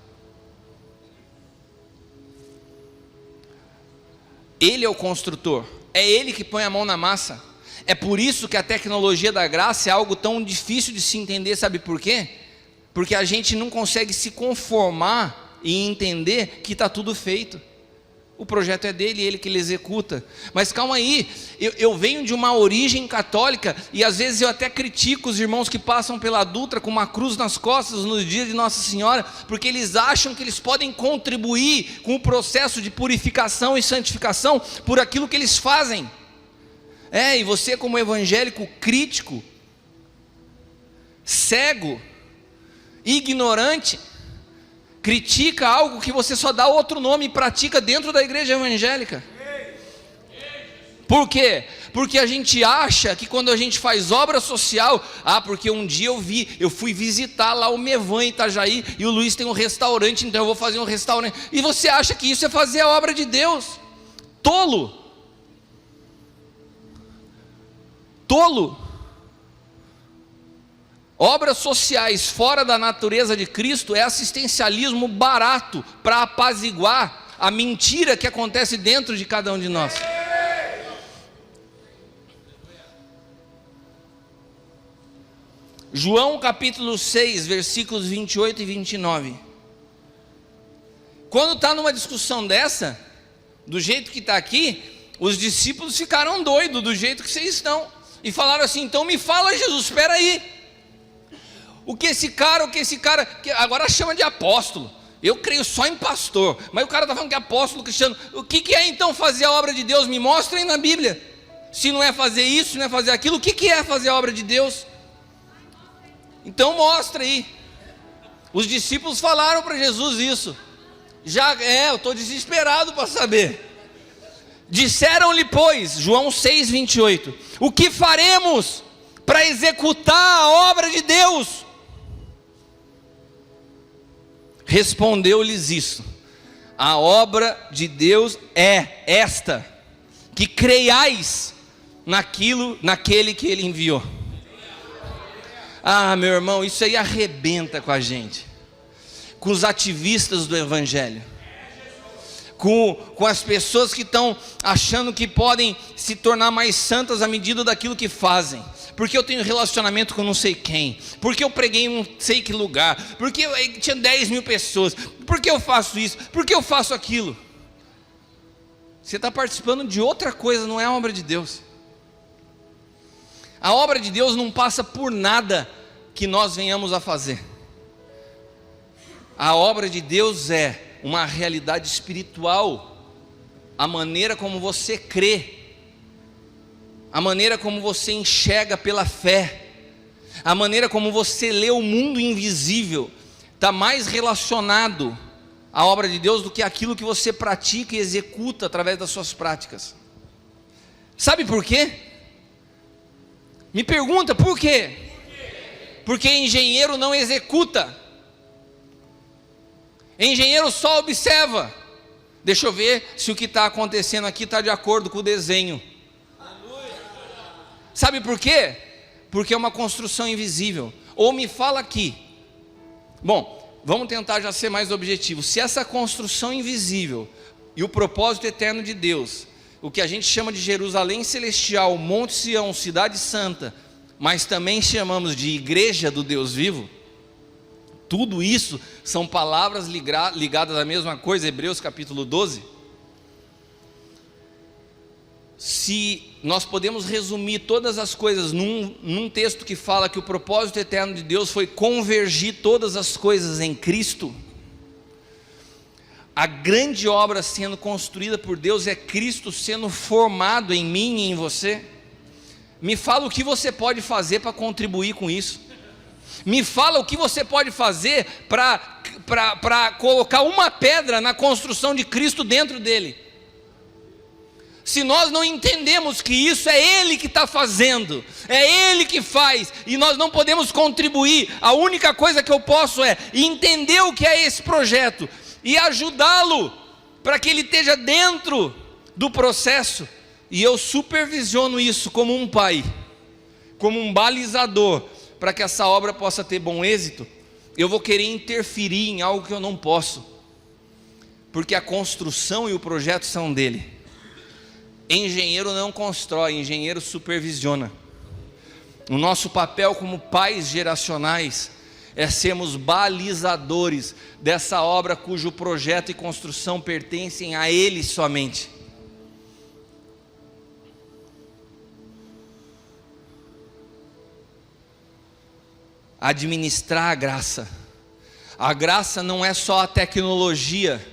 Ele é o construtor, é Ele que põe a mão na massa. É por isso que a tecnologia da graça é algo tão difícil de se entender, sabe por quê? Porque a gente não consegue se conformar e entender que está tudo feito. O projeto é dele, ele que ele executa. Mas calma aí, eu venho de uma origem católica e às vezes eu até critico os irmãos que passam pela Dutra com uma cruz nas costas nos dias de Nossa Senhora, porque eles acham que eles podem contribuir com o processo de purificação e santificação por aquilo que eles fazem. E você como evangélico crítico, cego, ignorante, critica algo que você só dá outro nome e pratica dentro da igreja evangélica. Por quê? Porque a gente acha que quando a gente faz obra social, porque um dia eu fui visitar lá o Mevan em Itajaí, e o Luiz tem um restaurante, então eu vou fazer um restaurante, e você acha que isso é fazer a obra de Deus? Tolo! Obras sociais fora da natureza de Cristo é assistencialismo barato para apaziguar a mentira que acontece dentro de cada um de nós. João capítulo 6, versículos 28 e 29. Quando está numa discussão dessa, do jeito que está aqui, os discípulos ficaram doidos do jeito que vocês estão. E falaram assim, então me fala Jesus, espera aí. O que esse cara, que agora chama de apóstolo. Eu creio só em pastor, mas o cara está falando que é apóstolo cristiano. O que é então fazer a obra de Deus? Me mostrem na Bíblia. Se não é fazer isso, se não é fazer aquilo, o que é fazer a obra de Deus? Então mostra aí. Os discípulos falaram para Jesus isso. Eu estou desesperado para saber. Disseram-lhe, pois, João 6, 28, o que faremos para executar a obra de Deus? Respondeu-lhes isso: a obra de Deus é esta, que creiais naquele que Ele enviou. Meu irmão, isso aí arrebenta com a gente, com os ativistas do Evangelho, com as pessoas que estão achando que podem se tornar mais santas à medida daquilo que fazem. Porque eu tenho relacionamento com não sei quem, porque eu preguei em não sei que lugar, porque tinha 10 mil pessoas, porque eu faço isso, porque eu faço aquilo. Você está participando de outra coisa, não é a obra de Deus. A obra de Deus não passa por nada que nós venhamos a fazer. A obra de Deus é uma realidade espiritual, a maneira como você crê, a maneira como você enxerga pela fé, a maneira como você lê o mundo invisível, está mais relacionado a obra de Deus do que aquilo que você pratica e executa através das suas práticas. Sabe por quê? Me pergunta por quê? Porque engenheiro não executa. Engenheiro só observa. Deixa eu ver se o que está acontecendo aqui está de acordo com o desenho. Sabe por quê? Porque é uma construção invisível. Ou me fala aqui. Bom, vamos tentar já ser mais objetivo. Se essa construção invisível e o propósito eterno de Deus, o que a gente chama de Jerusalém Celestial, Monte Sião, Cidade Santa, mas também chamamos de Igreja do Deus Vivo, tudo isso são palavras ligadas à mesma coisa, Hebreus capítulo 12. Se nós podemos resumir todas as coisas num texto que fala que o propósito eterno de Deus foi convergir todas as coisas em Cristo, a grande obra sendo construída por Deus é Cristo sendo formado em mim e em você. Me fala o que você pode fazer para contribuir com isso. Me fala o que você pode fazer para colocar uma pedra na construção de Cristo dentro dele. Se nós não entendemos que isso é Ele que está fazendo, é Ele que faz, e nós não podemos contribuir, a única coisa que eu posso é entender o que é esse projeto e ajudá-lo para que ele esteja dentro do processo. E eu supervisiono isso como um pai, como um balizador, para que essa obra possa ter bom êxito. Eu vou querer interferir em algo que eu não posso, porque a construção e o projeto são dele. Engenheiro não constrói, engenheiro supervisiona. O nosso papel como pais geracionais é sermos balizadores dessa obra cujo projeto e construção pertencem a ele somente. Administrar a graça. A graça não é só a tecnologia,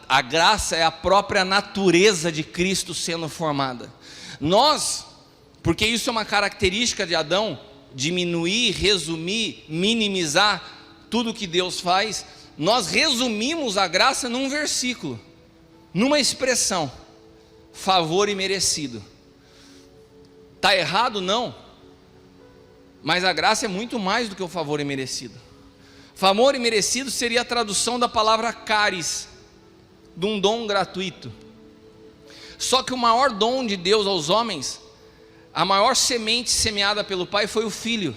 a graça é a própria natureza de Cristo sendo formada. Nós, porque isso é uma característica de Adão, diminuir, resumir, minimizar tudo que Deus faz, nós resumimos a graça num versículo, numa expressão: favor imerecido. Está errado? Não. Mas a graça é muito mais do que o favor imerecido. Favor imerecido seria a tradução da palavra caris, de um dom gratuito. Só que o maior dom de Deus aos homens, a maior semente semeada pelo Pai foi o Filho.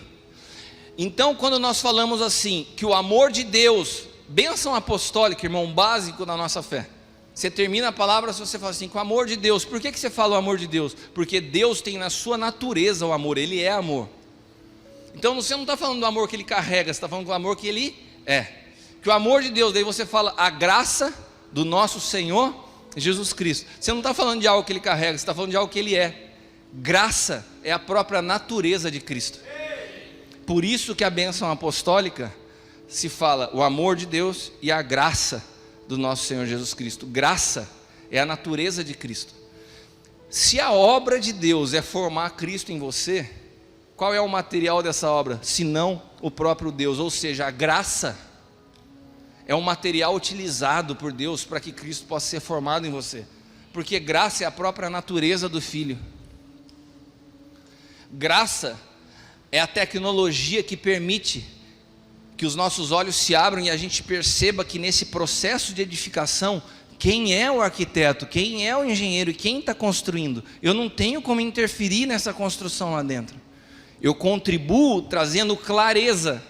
Então, quando nós falamos assim, que o amor de Deus, bênção apostólica, irmão, básico da nossa fé. Você termina a palavra, se você fala assim, com o amor de Deus. Por que você fala o amor de Deus? Porque Deus tem na sua natureza o amor, Ele é amor. Então você não está falando do amor que Ele carrega, você está falando do amor que Ele é. Que o amor de Deus, daí você fala a graça do nosso Senhor Jesus Cristo. Você não está falando de algo que Ele carrega, você está falando de algo que Ele é. Graça é a própria natureza de Cristo. Por isso que a bênção apostólica se fala o amor de Deus e a graça do nosso Senhor Jesus Cristo. Graça é a natureza de Cristo. Se a obra de Deus é formar Cristo em você, qual é o material dessa obra? Senão o próprio Deus. Ou seja, a graça é um material utilizado por Deus para que Cristo possa ser formado em você. Porque graça é a própria natureza do Filho. Graça é a tecnologia que permite que os nossos olhos se abram e a gente perceba que nesse processo de edificação, quem é o arquiteto, quem é o engenheiro e quem está construindo. Eu não tenho como interferir nessa construção lá dentro. Eu contribuo trazendo clareza,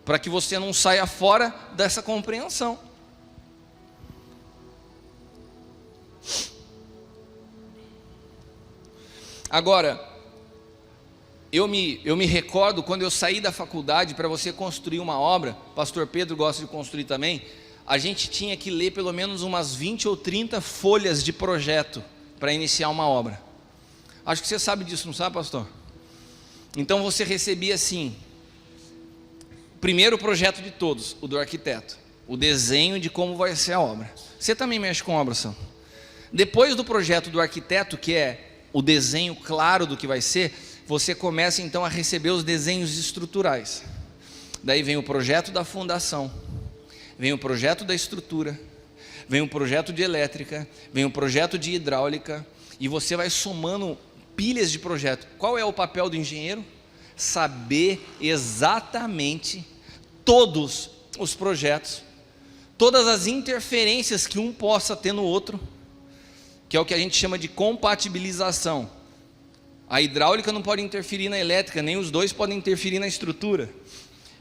para que você não saia fora dessa compreensão. Agora, eu me recordo quando eu saí da faculdade para você construir uma obra, pastor Pedro gosta de construir também, a gente tinha que ler pelo menos umas 20 ou 30 folhas de projeto para iniciar uma obra. Acho que você sabe disso, não sabe, pastor? Então você recebia assim, primeiro o projeto de todos, o do arquiteto, o desenho de como vai ser a obra. Você também mexe com obra, São? Depois do projeto do arquiteto, que é o desenho claro do que vai ser, você começa então a receber os desenhos estruturais. Daí vem o projeto da fundação. vem o projeto da estrutura, vem o projeto de elétrica, vem o projeto de hidráulica, e você vai somando pilhas de projeto. Qual é o papel do engenheiro? Saber exatamente todos os projetos, todas as interferências que um possa ter no outro, que é o que a gente chama de compatibilização. A hidráulica não pode interferir na elétrica, nem os dois podem interferir na estrutura.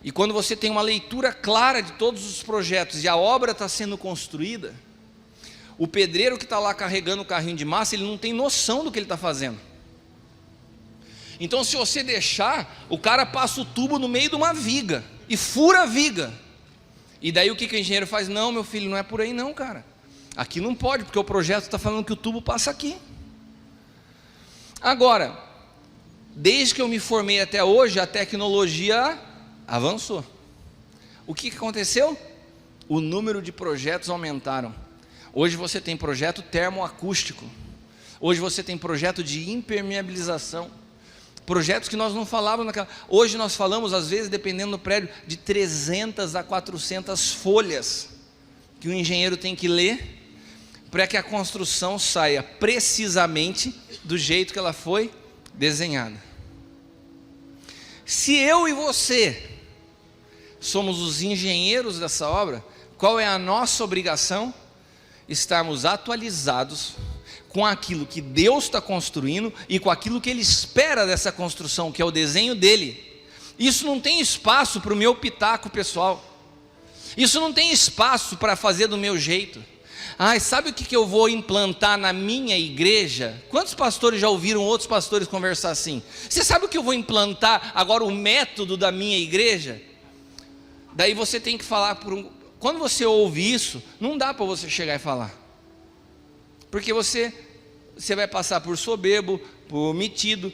E quando você tem uma leitura clara de todos os projetos e a obra está sendo construída, o pedreiro que está lá carregando o carrinho de massa, ele não tem noção do que ele está fazendo. Então, se você deixar, o cara passa o tubo no meio de uma viga e fura a viga. E daí o que o engenheiro faz? Não, meu filho, não é por aí não, cara. Aqui não pode, porque o projeto está falando que o tubo passa aqui. Agora, desde que eu me formei até hoje, a tecnologia avançou. O que aconteceu? O número de projetos aumentaram. Hoje você tem projeto termoacústico. Hoje você tem projeto de impermeabilização. Projetos que nós não falávamos naquela... Hoje nós falamos, às vezes, dependendo do prédio, de 300 a 400 folhas que o engenheiro tem que ler para que a construção saia precisamente do jeito que ela foi desenhada. Se eu e você somos os engenheiros dessa obra, qual é a nossa obrigação? Estarmos atualizados com aquilo que Deus está construindo e com aquilo que Ele espera dessa construção, que é o desenho dEle. Isso não tem espaço para o meu pitaco pessoal. Isso não tem espaço para fazer do meu jeito. Sabe o que eu vou implantar na minha igreja? Quantos pastores já ouviram outros pastores conversar assim? Você sabe o que eu vou implantar agora, o método da minha igreja? Daí você tem que falar quando você ouve isso, não dá para você chegar e falar, porque você vai passar por soberbo, por metido,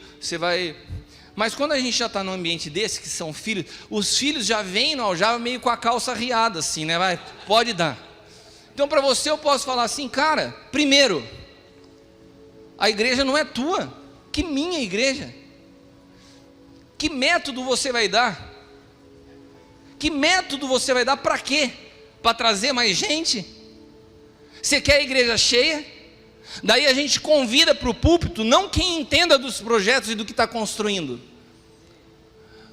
mas quando a gente já está num ambiente desse, que são filhos, os filhos já vêm já meio com a calça riada assim, né? Pode dar. Então para você eu posso falar assim, cara, primeiro, a igreja não é tua, que minha igreja? Que método você vai dar? Que método você vai dar para quê? Para trazer mais gente? Você quer a igreja cheia? Daí a gente convida para o púlpito, não quem entenda dos projetos e do que está construindo,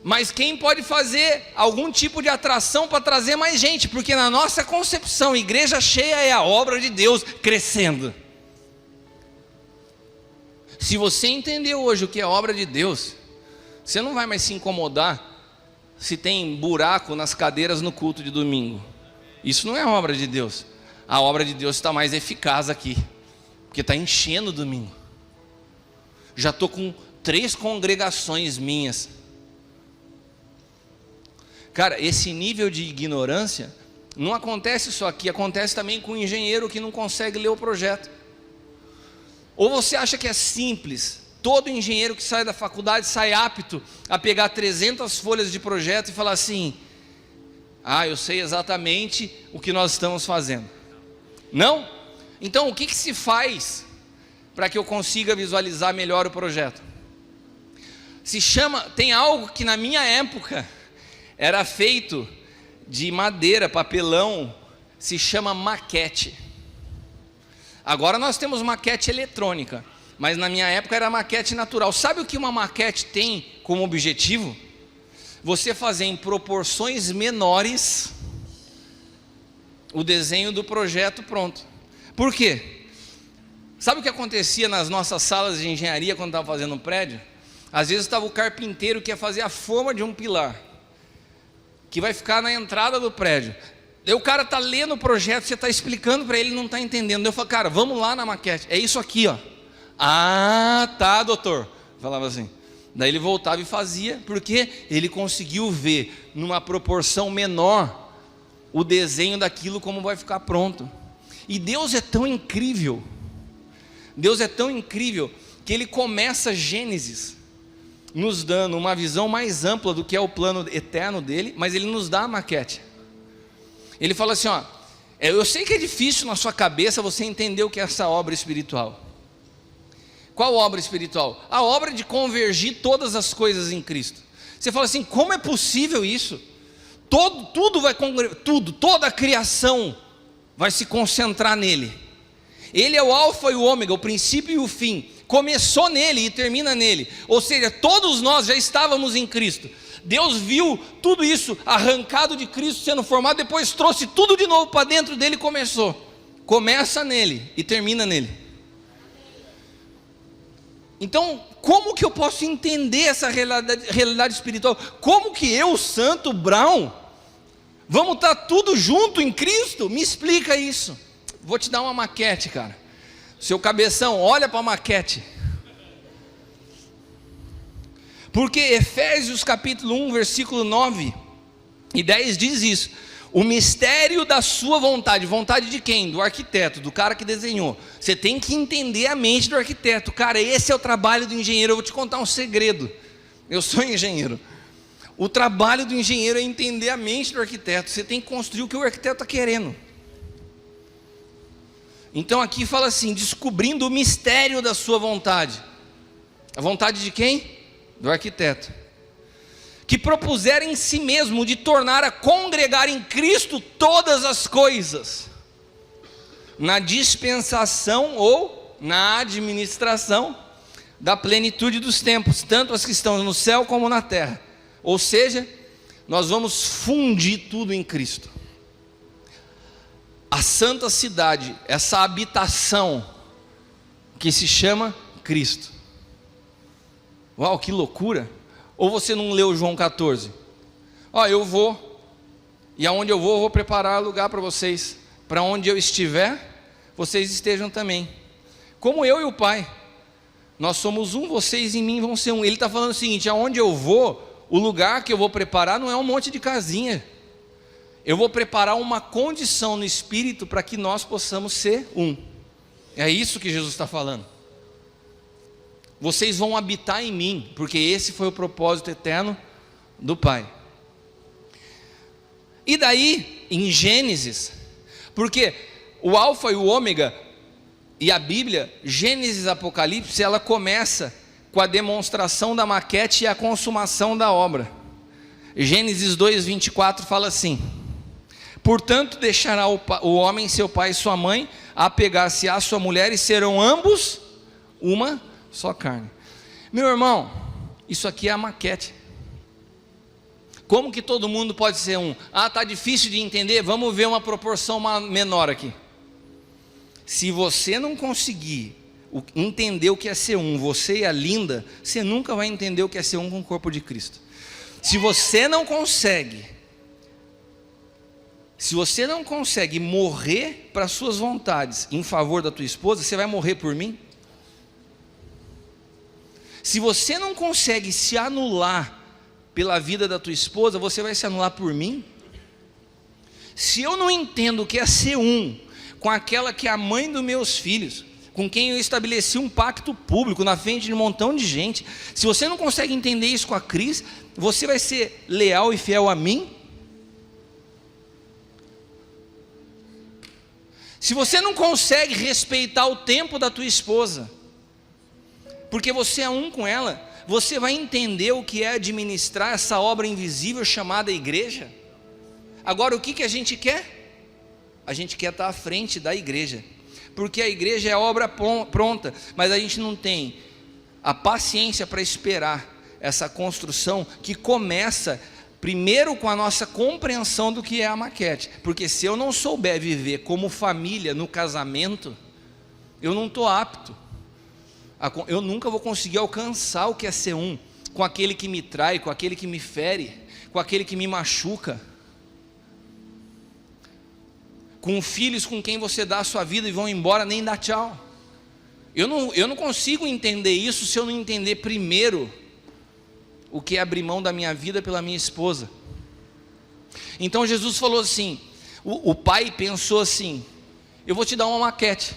mas quem pode fazer algum tipo de atração para trazer mais gente, porque na nossa concepção, igreja cheia é a obra de Deus crescendo. Se você entender hoje o que é obra de Deus, você não vai mais se incomodar se tem buraco nas cadeiras no culto de domingo. Isso não é obra de Deus. A obra de Deus está mais eficaz aqui, porque está enchendo domingo. Já estou com 3 congregações minhas. Cara, esse nível de ignorância não acontece só aqui, acontece também com o engenheiro que não consegue ler o projeto. Ou você acha que é simples? Todo engenheiro que sai da faculdade sai apto a pegar 300 folhas de projeto e falar assim: eu sei exatamente o que nós estamos fazendo. Não? Então o que se faz para que eu consiga visualizar melhor o projeto? Tem algo que na minha época era feito de madeira, papelão, se chama maquete. Agora nós temos maquete eletrônica, mas na minha época era maquete natural. Sabe o que uma maquete tem como objetivo? Você fazer em proporções menores o desenho do projeto pronto. Por quê? Sabe o que acontecia nas nossas salas de engenharia quando estava fazendo um prédio? Às vezes estava o carpinteiro que ia fazer a forma de um pilar, que vai ficar na entrada do prédio. Daí o cara está lendo o projeto, você está explicando para ele, não está entendendo. Eu falo, cara, vamos lá na maquete, é isso aqui, ó. Tá, doutor. Falava assim. Daí ele voltava e fazia, porque ele conseguiu ver numa proporção menor o desenho daquilo como vai ficar pronto. E Deus é tão incrível, que Ele começa Gênesis nos dando uma visão mais ampla do que é o plano eterno dele, mas Ele nos dá a maquete. Ele fala assim, eu sei que é difícil na sua cabeça você entender o que é essa obra espiritual. Qual obra espiritual? A obra de convergir todas as coisas em Cristo. Você fala assim, como é possível isso? tudo vai congregar, toda a criação vai se concentrar nele. Ele é o alfa e o ômega, o princípio e o fim. Começou nele e termina nele. Ou seja, todos nós já estávamos em Cristo. Deus viu tudo isso arrancado de Cristo sendo formado, depois trouxe tudo de novo para dentro dele e começou. Começa nele e termina nele. Então, como que eu posso entender essa realidade espiritual? Como que eu, Santo Brown, vamos estar tudo junto em Cristo? Me explica isso. Vou te dar uma maquete, cara. Seu cabeção, olha para a maquete. Porque Efésios capítulo 1, versículo 9 e 10 diz isso. O mistério da sua vontade. Vontade de quem? Do arquiteto, do cara que desenhou. Você tem que entender a mente do arquiteto. Cara, esse é o trabalho do engenheiro. Eu vou te contar um segredo. Eu sou engenheiro. O trabalho do engenheiro é entender a mente do arquiteto. Você tem que construir o que o arquiteto está querendo. Então aqui fala assim, descobrindo o mistério da sua vontade. A vontade de quem? Do arquiteto. Que propuseram em si mesmo de tornar a congregar em Cristo todas as coisas, na dispensação ou na administração da plenitude dos tempos, tanto as que estão no céu como na terra. Ou seja, nós vamos fundir tudo em Cristo. A santa cidade, essa habitação que se chama Cristo. Uau, que loucura! Ou você não leu João 14? Eu vou, e aonde eu vou preparar lugar para vocês. Para onde eu estiver, vocês estejam também. Como eu e o Pai. Nós somos um, vocês em mim vão ser um. Ele está falando o seguinte, aonde eu vou, o lugar que eu vou preparar não é um monte de casinha. Eu vou preparar uma condição no Espírito para que nós possamos ser um. É isso que Jesus está falando. Vocês vão habitar em mim, porque esse foi o propósito eterno do Pai. E daí, em Gênesis, porque o alfa e o ômega, e a Bíblia, Gênesis e Apocalipse, ela começa com a demonstração da maquete e a consumação da obra. Gênesis 2:24 fala assim: portanto deixará o homem seu pai e sua mãe, apegar-se à sua mulher, e serão ambos uma só carne. Meu irmão, isso aqui é a maquete. Como que todo mundo pode ser um? Tá difícil de entender, vamos ver uma proporção menor aqui. Se você não conseguir entender o que é ser um, você e a Linda, você nunca vai entender o que é ser um com o corpo de Cristo. Se você não consegue morrer para as suas vontades em favor da tua esposa, você vai morrer por mim? Se você não consegue se anular pela vida da tua esposa, você vai se anular por mim? Se eu não entendo o que é ser um com aquela que é a mãe dos meus filhos, com quem eu estabeleci um pacto público na frente de um montão de gente, se você não consegue entender isso com a Cris, você vai ser leal e fiel a mim? Se você não consegue respeitar o tempo da tua esposa, porque você é um com ela, você vai entender o que é administrar essa obra invisível chamada igreja? Agora, o que a gente quer? A gente quer estar à frente da igreja, porque a igreja é a obra pronta, mas a gente não tem a paciência para esperar essa construção que começa primeiro com a nossa compreensão do que é a maquete. Porque se eu não souber viver como família no casamento, eu não estou apto. Eu nunca vou conseguir alcançar o que é ser um com aquele que me trai, com aquele que me fere, com aquele que me machuca, com filhos com quem você dá a sua vida e vão embora, nem dá tchau. Eu não consigo entender isso se eu não entender primeiro o que é abrir mão da minha vida pela minha esposa. Então Jesus falou assim, o pai pensou assim, eu vou te dar uma maquete.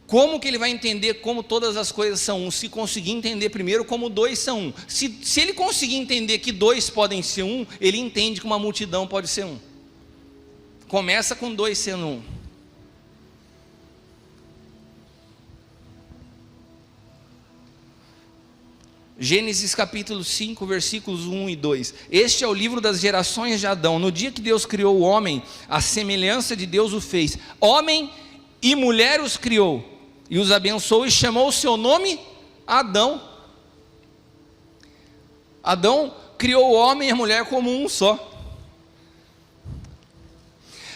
Como que ele vai entender como todas as coisas são um? Se conseguir entender primeiro como dois são um. Se ele conseguir entender que dois podem ser um, ele entende que uma multidão pode ser um. Começa com dois sendo um. Gênesis capítulo 5, versículos 1 e 2. Este é o livro das gerações de Adão. No dia que Deus criou o homem, a semelhança de Deus o fez. Homem e mulher os criou, e os abençoou e chamou o seu nome Adão. Adão criou o homem e a mulher como um só.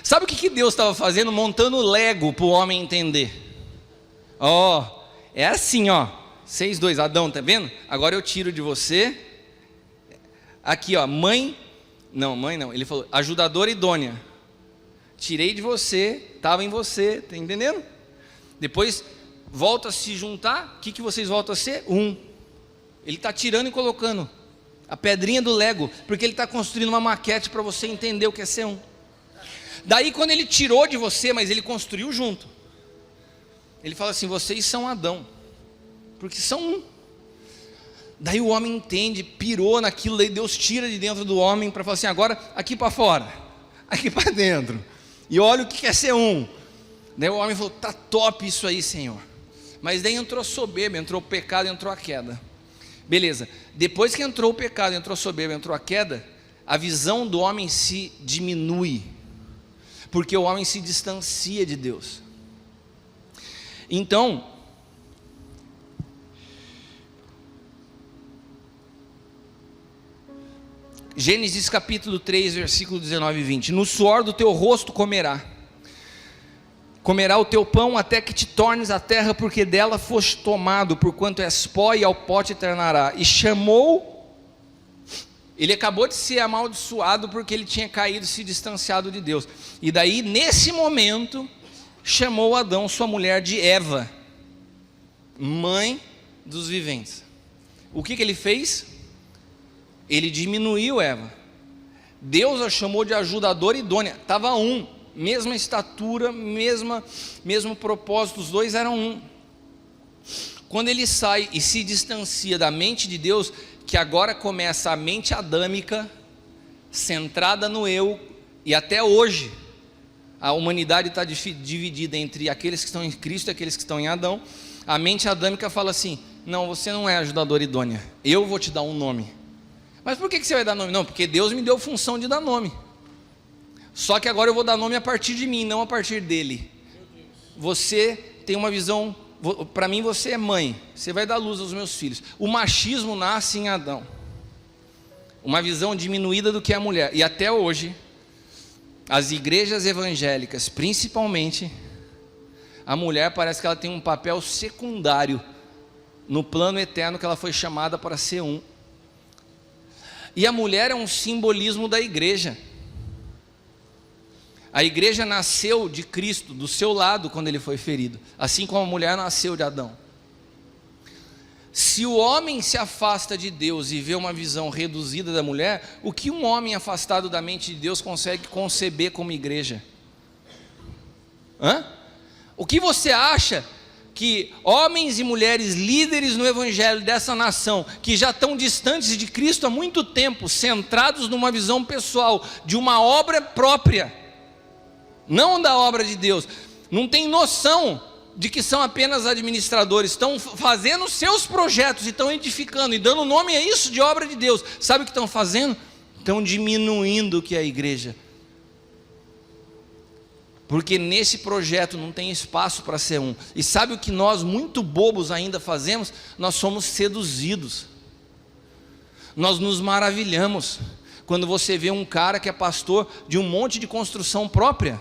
Sabe o que Deus estava fazendo? Montando Lego para o homem entender. É assim, 6:2, Adão, tá vendo? Agora eu tiro de você. Aqui, mãe não, ele falou, ajudadora idônea. Tirei de você, estava em você, tá entendendo? Depois volta a se juntar, o que vocês voltam a ser? Um. Ele está tirando e colocando a pedrinha do Lego, porque ele está construindo uma maquete para você entender o que é ser um. Daí quando ele tirou de você, mas ele construiu junto, ele fala assim, vocês são Adão, porque são um. Daí o homem entende, pirou naquilo, daí Deus tira de dentro do homem para falar assim, agora aqui para fora, aqui para dentro, e olha o que é ser um. Daí o homem falou, tá top isso aí, Senhor. Mas daí entrou a soberba, entrou o pecado, entrou a queda. Beleza, depois que entrou o pecado, entrou a soberba, entrou a queda, a visão do homem se diminui, porque o homem se distancia de Deus. Então, Gênesis capítulo 3, versículo 19 e 20. No suor do teu rosto comerá o teu pão até que te tornes a terra, porque dela foste tomado, porquanto és pó e ao pó te tornará. E chamou, ele acabou de ser amaldiçoado porque ele tinha caído e se distanciado de Deus. E daí, nesse momento, chamou Adão, sua mulher, de Eva, mãe dos viventes. O que ele fez? Ele diminuiu Eva. Deus a chamou de ajudadora idônea. Estava um, mesma estatura, mesmo propósito, os dois eram um. Quando ele sai e se distancia da mente de Deus, que agora começa a mente adâmica, centrada no eu, e até hoje a humanidade está dividida entre aqueles que estão em Cristo e aqueles que estão em Adão. A mente adâmica fala assim, não, você não é ajudadora idônea, eu vou te dar um nome. Mas por que você vai dar nome? Não, porque Deus me deu função de dar nome. Só que agora eu vou dar nome a partir de mim, não a partir dele. Você tem uma visão, para mim você é mãe, você vai dar luz aos meus filhos. O machismo nasce em Adão, uma visão diminuída do que é a mulher. E até hoje, as igrejas evangélicas, principalmente, a mulher parece que ela tem um papel secundário no plano eterno que ela foi chamada para ser um. E a mulher é um simbolismo da igreja. A igreja nasceu de Cristo, do seu lado, quando ele foi ferido, assim como a mulher nasceu de Adão. Se o homem se afasta de Deus e vê uma visão reduzida da mulher, o que um homem afastado da mente de Deus consegue conceber como igreja? O que você acha que homens e mulheres líderes no evangelho dessa nação, que já estão distantes de Cristo há muito tempo, centrados numa visão pessoal, de uma obra própria, não da obra de Deus, não tem noção de que são apenas administradores, estão fazendo seus projetos e estão edificando e dando nome a isso de obra de Deus. Sabe o que estão fazendo? Estão diminuindo o que é a igreja, porque nesse projeto não tem espaço para ser um. E sabe o que nós, muito bobos ainda, fazemos? Nós somos seduzidos, nós nos maravilhamos quando você vê um cara que é pastor de um monte de construção própria,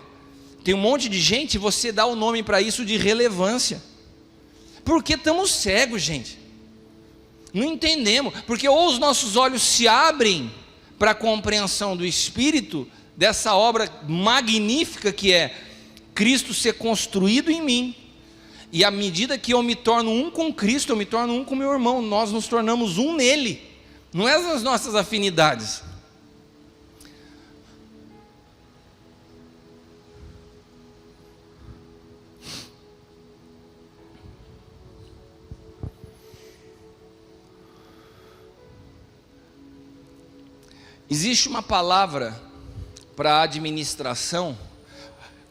tem um monte de gente, você dá o nome para isso de relevância, porque estamos cegos, gente, não entendemos, porque ou os nossos olhos se abrem para a compreensão do Espírito, dessa obra magnífica que é Cristo ser construído em mim, e à medida que eu me torno um com Cristo, eu me torno um com meu irmão, nós nos tornamos um nele, não é as nossas afinidades. Existe uma palavra para administração.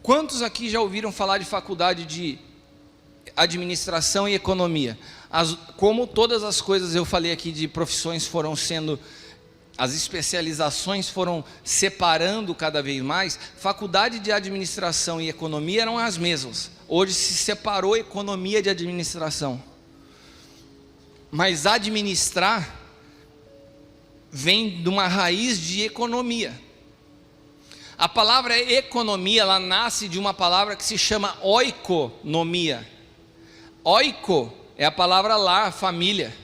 Quantos aqui já ouviram falar de faculdade de administração e economia? Como todas as coisas eu falei aqui de profissões foram sendo, as especializações foram separando cada vez mais, faculdade de administração e economia eram as mesmas. Hoje se separou economia de administração. Mas administrar vem de uma raiz de economia. A palavra economia, ela nasce de uma palavra que se chama oikonomia. Oiko é a palavra lar, família.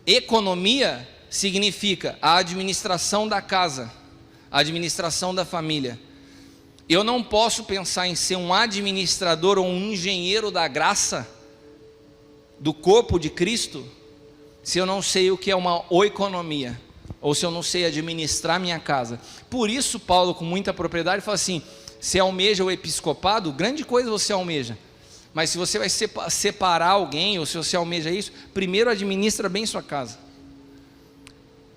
Economia significa a administração da casa, a administração da família. Eu não posso pensar em ser um administrador ou um engenheiro da graça do corpo de Cristo se eu não sei o que é uma oikonomia, ou se eu não sei administrar minha casa. Por isso Paulo, com muita propriedade, fala assim: se almeja o episcopado, grande coisa você almeja, mas se você vai separar alguém, ou se você almeja isso, primeiro administra bem sua casa.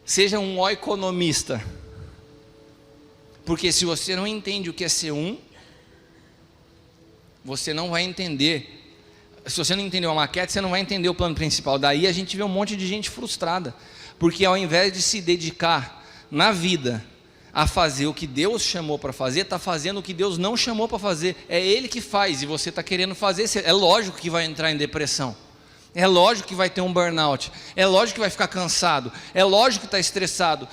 Seja um oikonomista, porque se você não entende o que é ser um, você não vai entender. Se você não entendeu a maquete, você não vai entender o plano principal. Daí a gente vê um monte de gente frustrada, porque ao invés de se dedicar na vida a fazer o que Deus chamou para fazer, está fazendo o que Deus não chamou para fazer. É Ele que faz e você está querendo fazer. É lógico que vai entrar em depressão, é lógico que vai ter um burnout, é lógico que vai ficar cansado, é lógico que está estressado.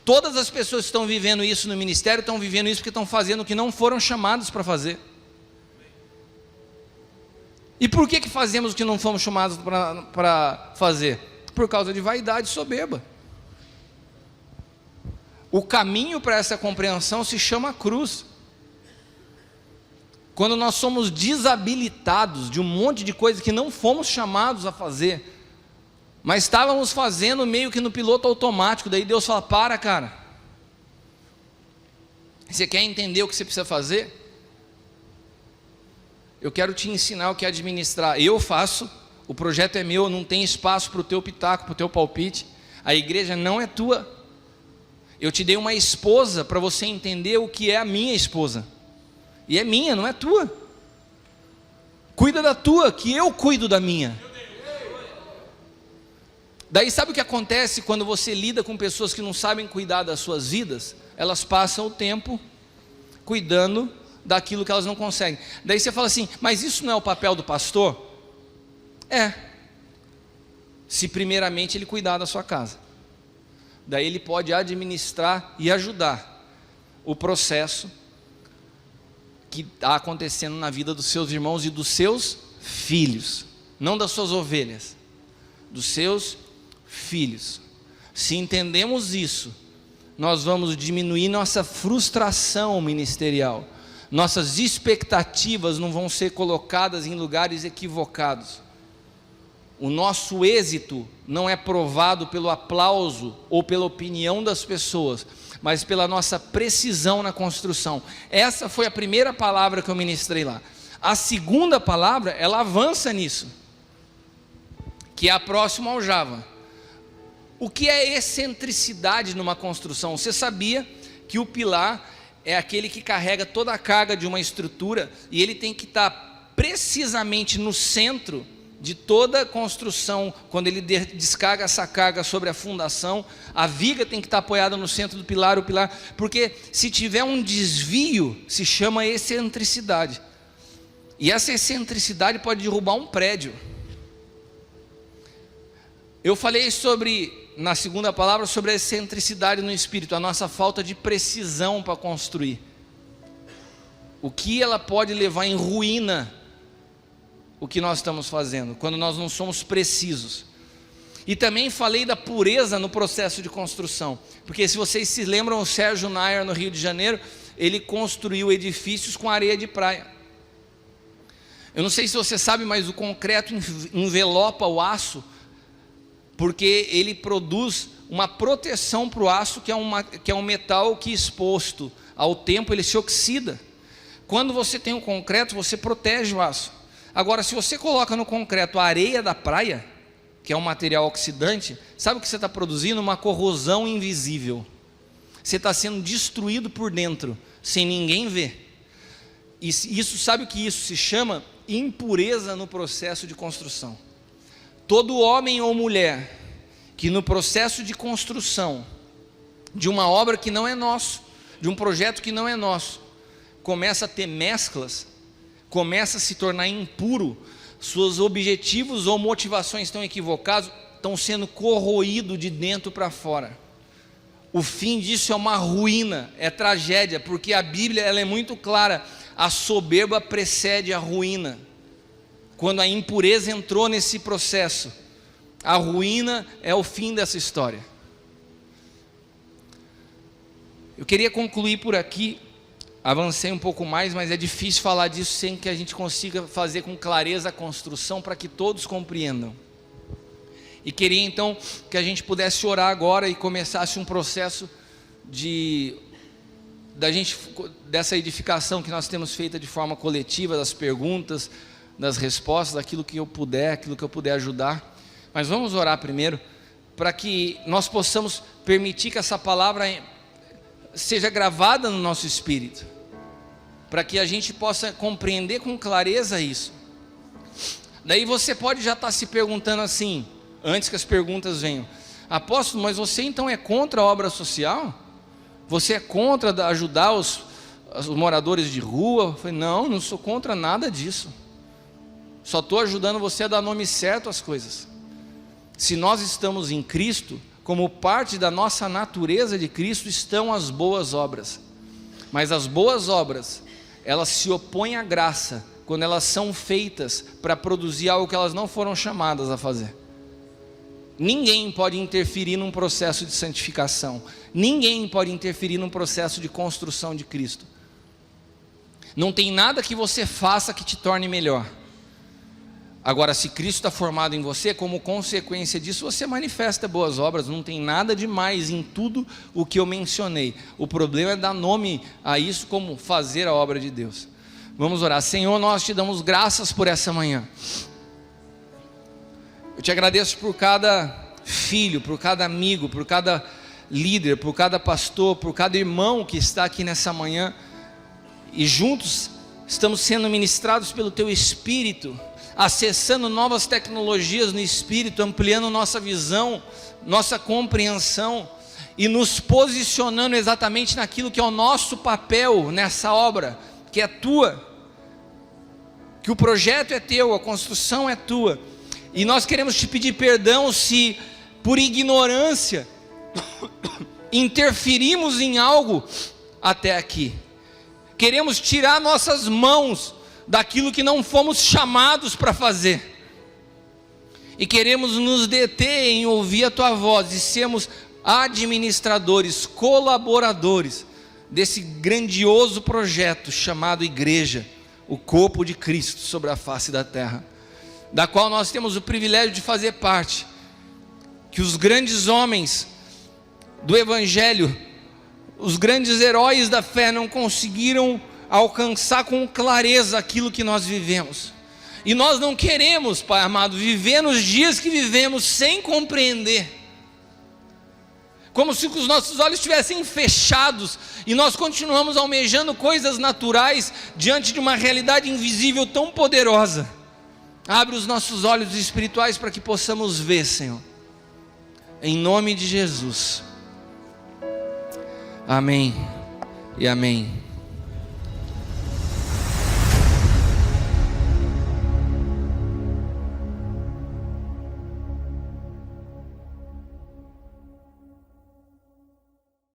Todas as pessoas que estão vivendo isso no ministério estão vivendo isso porque estão fazendo o que não foram chamados para fazer. E por que fazemos o que não fomos chamados para fazer? Por causa de vaidade e soberba. O caminho para essa compreensão se chama cruz. Quando nós somos desabilitados de um monte de coisa que não fomos chamados a fazer, mas estávamos fazendo meio que no piloto automático, daí Deus fala: para, cara, você quer entender o que você precisa fazer? Eu quero te ensinar o que é administrar. Eu faço, o projeto é meu, não tem espaço para o teu pitaco, para o teu palpite. A igreja não é tua. Eu te dei uma esposa para você entender o que é a minha esposa. E é minha, não é tua. Cuida da tua, que eu cuido da minha. Daí sabe o que acontece quando você lida com pessoas que não sabem cuidar das suas vidas? Elas passam o tempo cuidando daquilo que elas não conseguem. Daí você fala assim: mas isso não é o papel do pastor? É, se primeiramente ele cuidar da sua casa. Daí ele pode administrar e ajudar o processo que está acontecendo na vida dos seus irmãos e dos seus filhos, não das suas ovelhas, dos seus filhos. Se entendemos isso, nós vamos diminuir nossa frustração ministerial. Nossas expectativas não vão ser colocadas em lugares equivocados. O nosso êxito não é provado pelo aplauso ou pela opinião das pessoas, mas pela nossa precisão na construção. Essa foi a primeira palavra que eu ministrei lá. A segunda palavra, ela avança nisso, que é a próxima ao Java. O que é excentricidade numa construção? Você sabia que o pilar é aquele que carrega toda a carga de uma estrutura, e ele tem que estar precisamente no centro de toda a construção. Quando ele descarga essa carga sobre a fundação, a viga tem que estar apoiada no centro do pilar, porque se tiver um desvio, se chama excentricidade, e essa excentricidade pode derrubar um prédio. Eu falei na segunda palavra, sobre a excentricidade no espírito, a nossa falta de precisão para construir. O que ela pode levar em ruína o que nós estamos fazendo, quando nós não somos precisos. E também falei da pureza no processo de construção, porque se vocês se lembram, o Sérgio Nair, no Rio de Janeiro, ele construiu edifícios com areia de praia. Eu não sei se você sabe, mas o concreto envelopa o aço, porque ele produz uma proteção para o aço, que é um metal que, exposto ao tempo, ele se oxida. Quando você tem o concreto, você protege o aço. Agora, se você coloca no concreto a areia da praia, que é um material oxidante, sabe o que você está produzindo? Uma corrosão invisível. Você está sendo destruído por dentro, sem ninguém ver. Isso, sabe o que isso se chama? impureza no processo de construção. Todo homem ou mulher que no processo de construção de uma obra que não é nosso, de um projeto que não é nosso, começa a ter mesclas, começa a se tornar impuro, seus objetivos ou motivações estão equivocados, estão sendo corroídos de dentro para fora. O fim disso é uma ruína, é tragédia, porque a Bíblia ela é muito clara: a soberba precede a ruína. Quando a impureza entrou nesse processo, a ruína é o fim dessa história. Eu queria concluir por aqui, avancei um pouco mais, mas é difícil falar disso sem que a gente consiga fazer com clareza a construção para que todos compreendam. E queria então que a gente pudesse orar agora e começasse um processo dessa edificação que nós temos feita de forma coletiva, das perguntas, das respostas, aquilo que eu puder ajudar. Mas vamos orar primeiro, para que nós possamos permitir que essa palavra seja gravada no nosso espírito, para que a gente possa compreender com clareza isso. Daí você pode já estar se perguntando assim, antes que as perguntas venham: apóstolo, mas você então é contra a obra social? Você é contra ajudar os moradores de rua? Eu falei: não sou contra nada disso, só estou ajudando você a dar nome certo às coisas. Se nós estamos em Cristo, como parte da nossa natureza de Cristo estão as boas obras, mas as boas obras, elas se opõem à graça, quando elas são feitas para produzir algo que elas não foram chamadas a fazer. Ninguém pode interferir num processo de santificação, ninguém pode interferir num processo de construção de Cristo. Não tem nada que você faça que te torne melhor. Agora, se Cristo está formado em você, como consequência disso, você manifesta boas obras. Não tem nada de mais em tudo o que eu mencionei. O problema é dar nome a isso como fazer a obra de Deus. Vamos orar. Senhor, nós te damos graças por essa manhã. Eu te agradeço por cada filho, por cada amigo, por cada líder, por cada pastor, por cada irmão que está aqui nessa manhã. E juntos estamos sendo ministrados pelo Teu Espírito, acessando novas tecnologias no Espírito, ampliando nossa visão, nossa compreensão e nos posicionando exatamente naquilo que é o nosso papel nessa obra, que é Tua, que o projeto é Teu, a construção é Tua. E nós queremos te pedir perdão se por ignorância interferimos em algo até aqui. Queremos tirar nossas mãos daquilo que não fomos chamados para fazer, e queremos nos deter em ouvir a Tua voz e sermos administradores, colaboradores desse grandioso projeto chamado Igreja, o corpo de Cristo sobre a face da terra, da qual nós temos o privilégio de fazer parte. Que os grandes homens do Evangelho, os grandes heróis da fé não conseguiram alcançar com clareza aquilo que nós vivemos. E nós não queremos, Pai amado, viver nos dias que vivemos sem compreender, como se os nossos olhos estivessem fechados e nós continuamos almejando coisas naturais diante de uma realidade invisível tão poderosa. Abre os nossos olhos espirituais para que possamos ver, Senhor, em nome de Jesus. Amém e amém.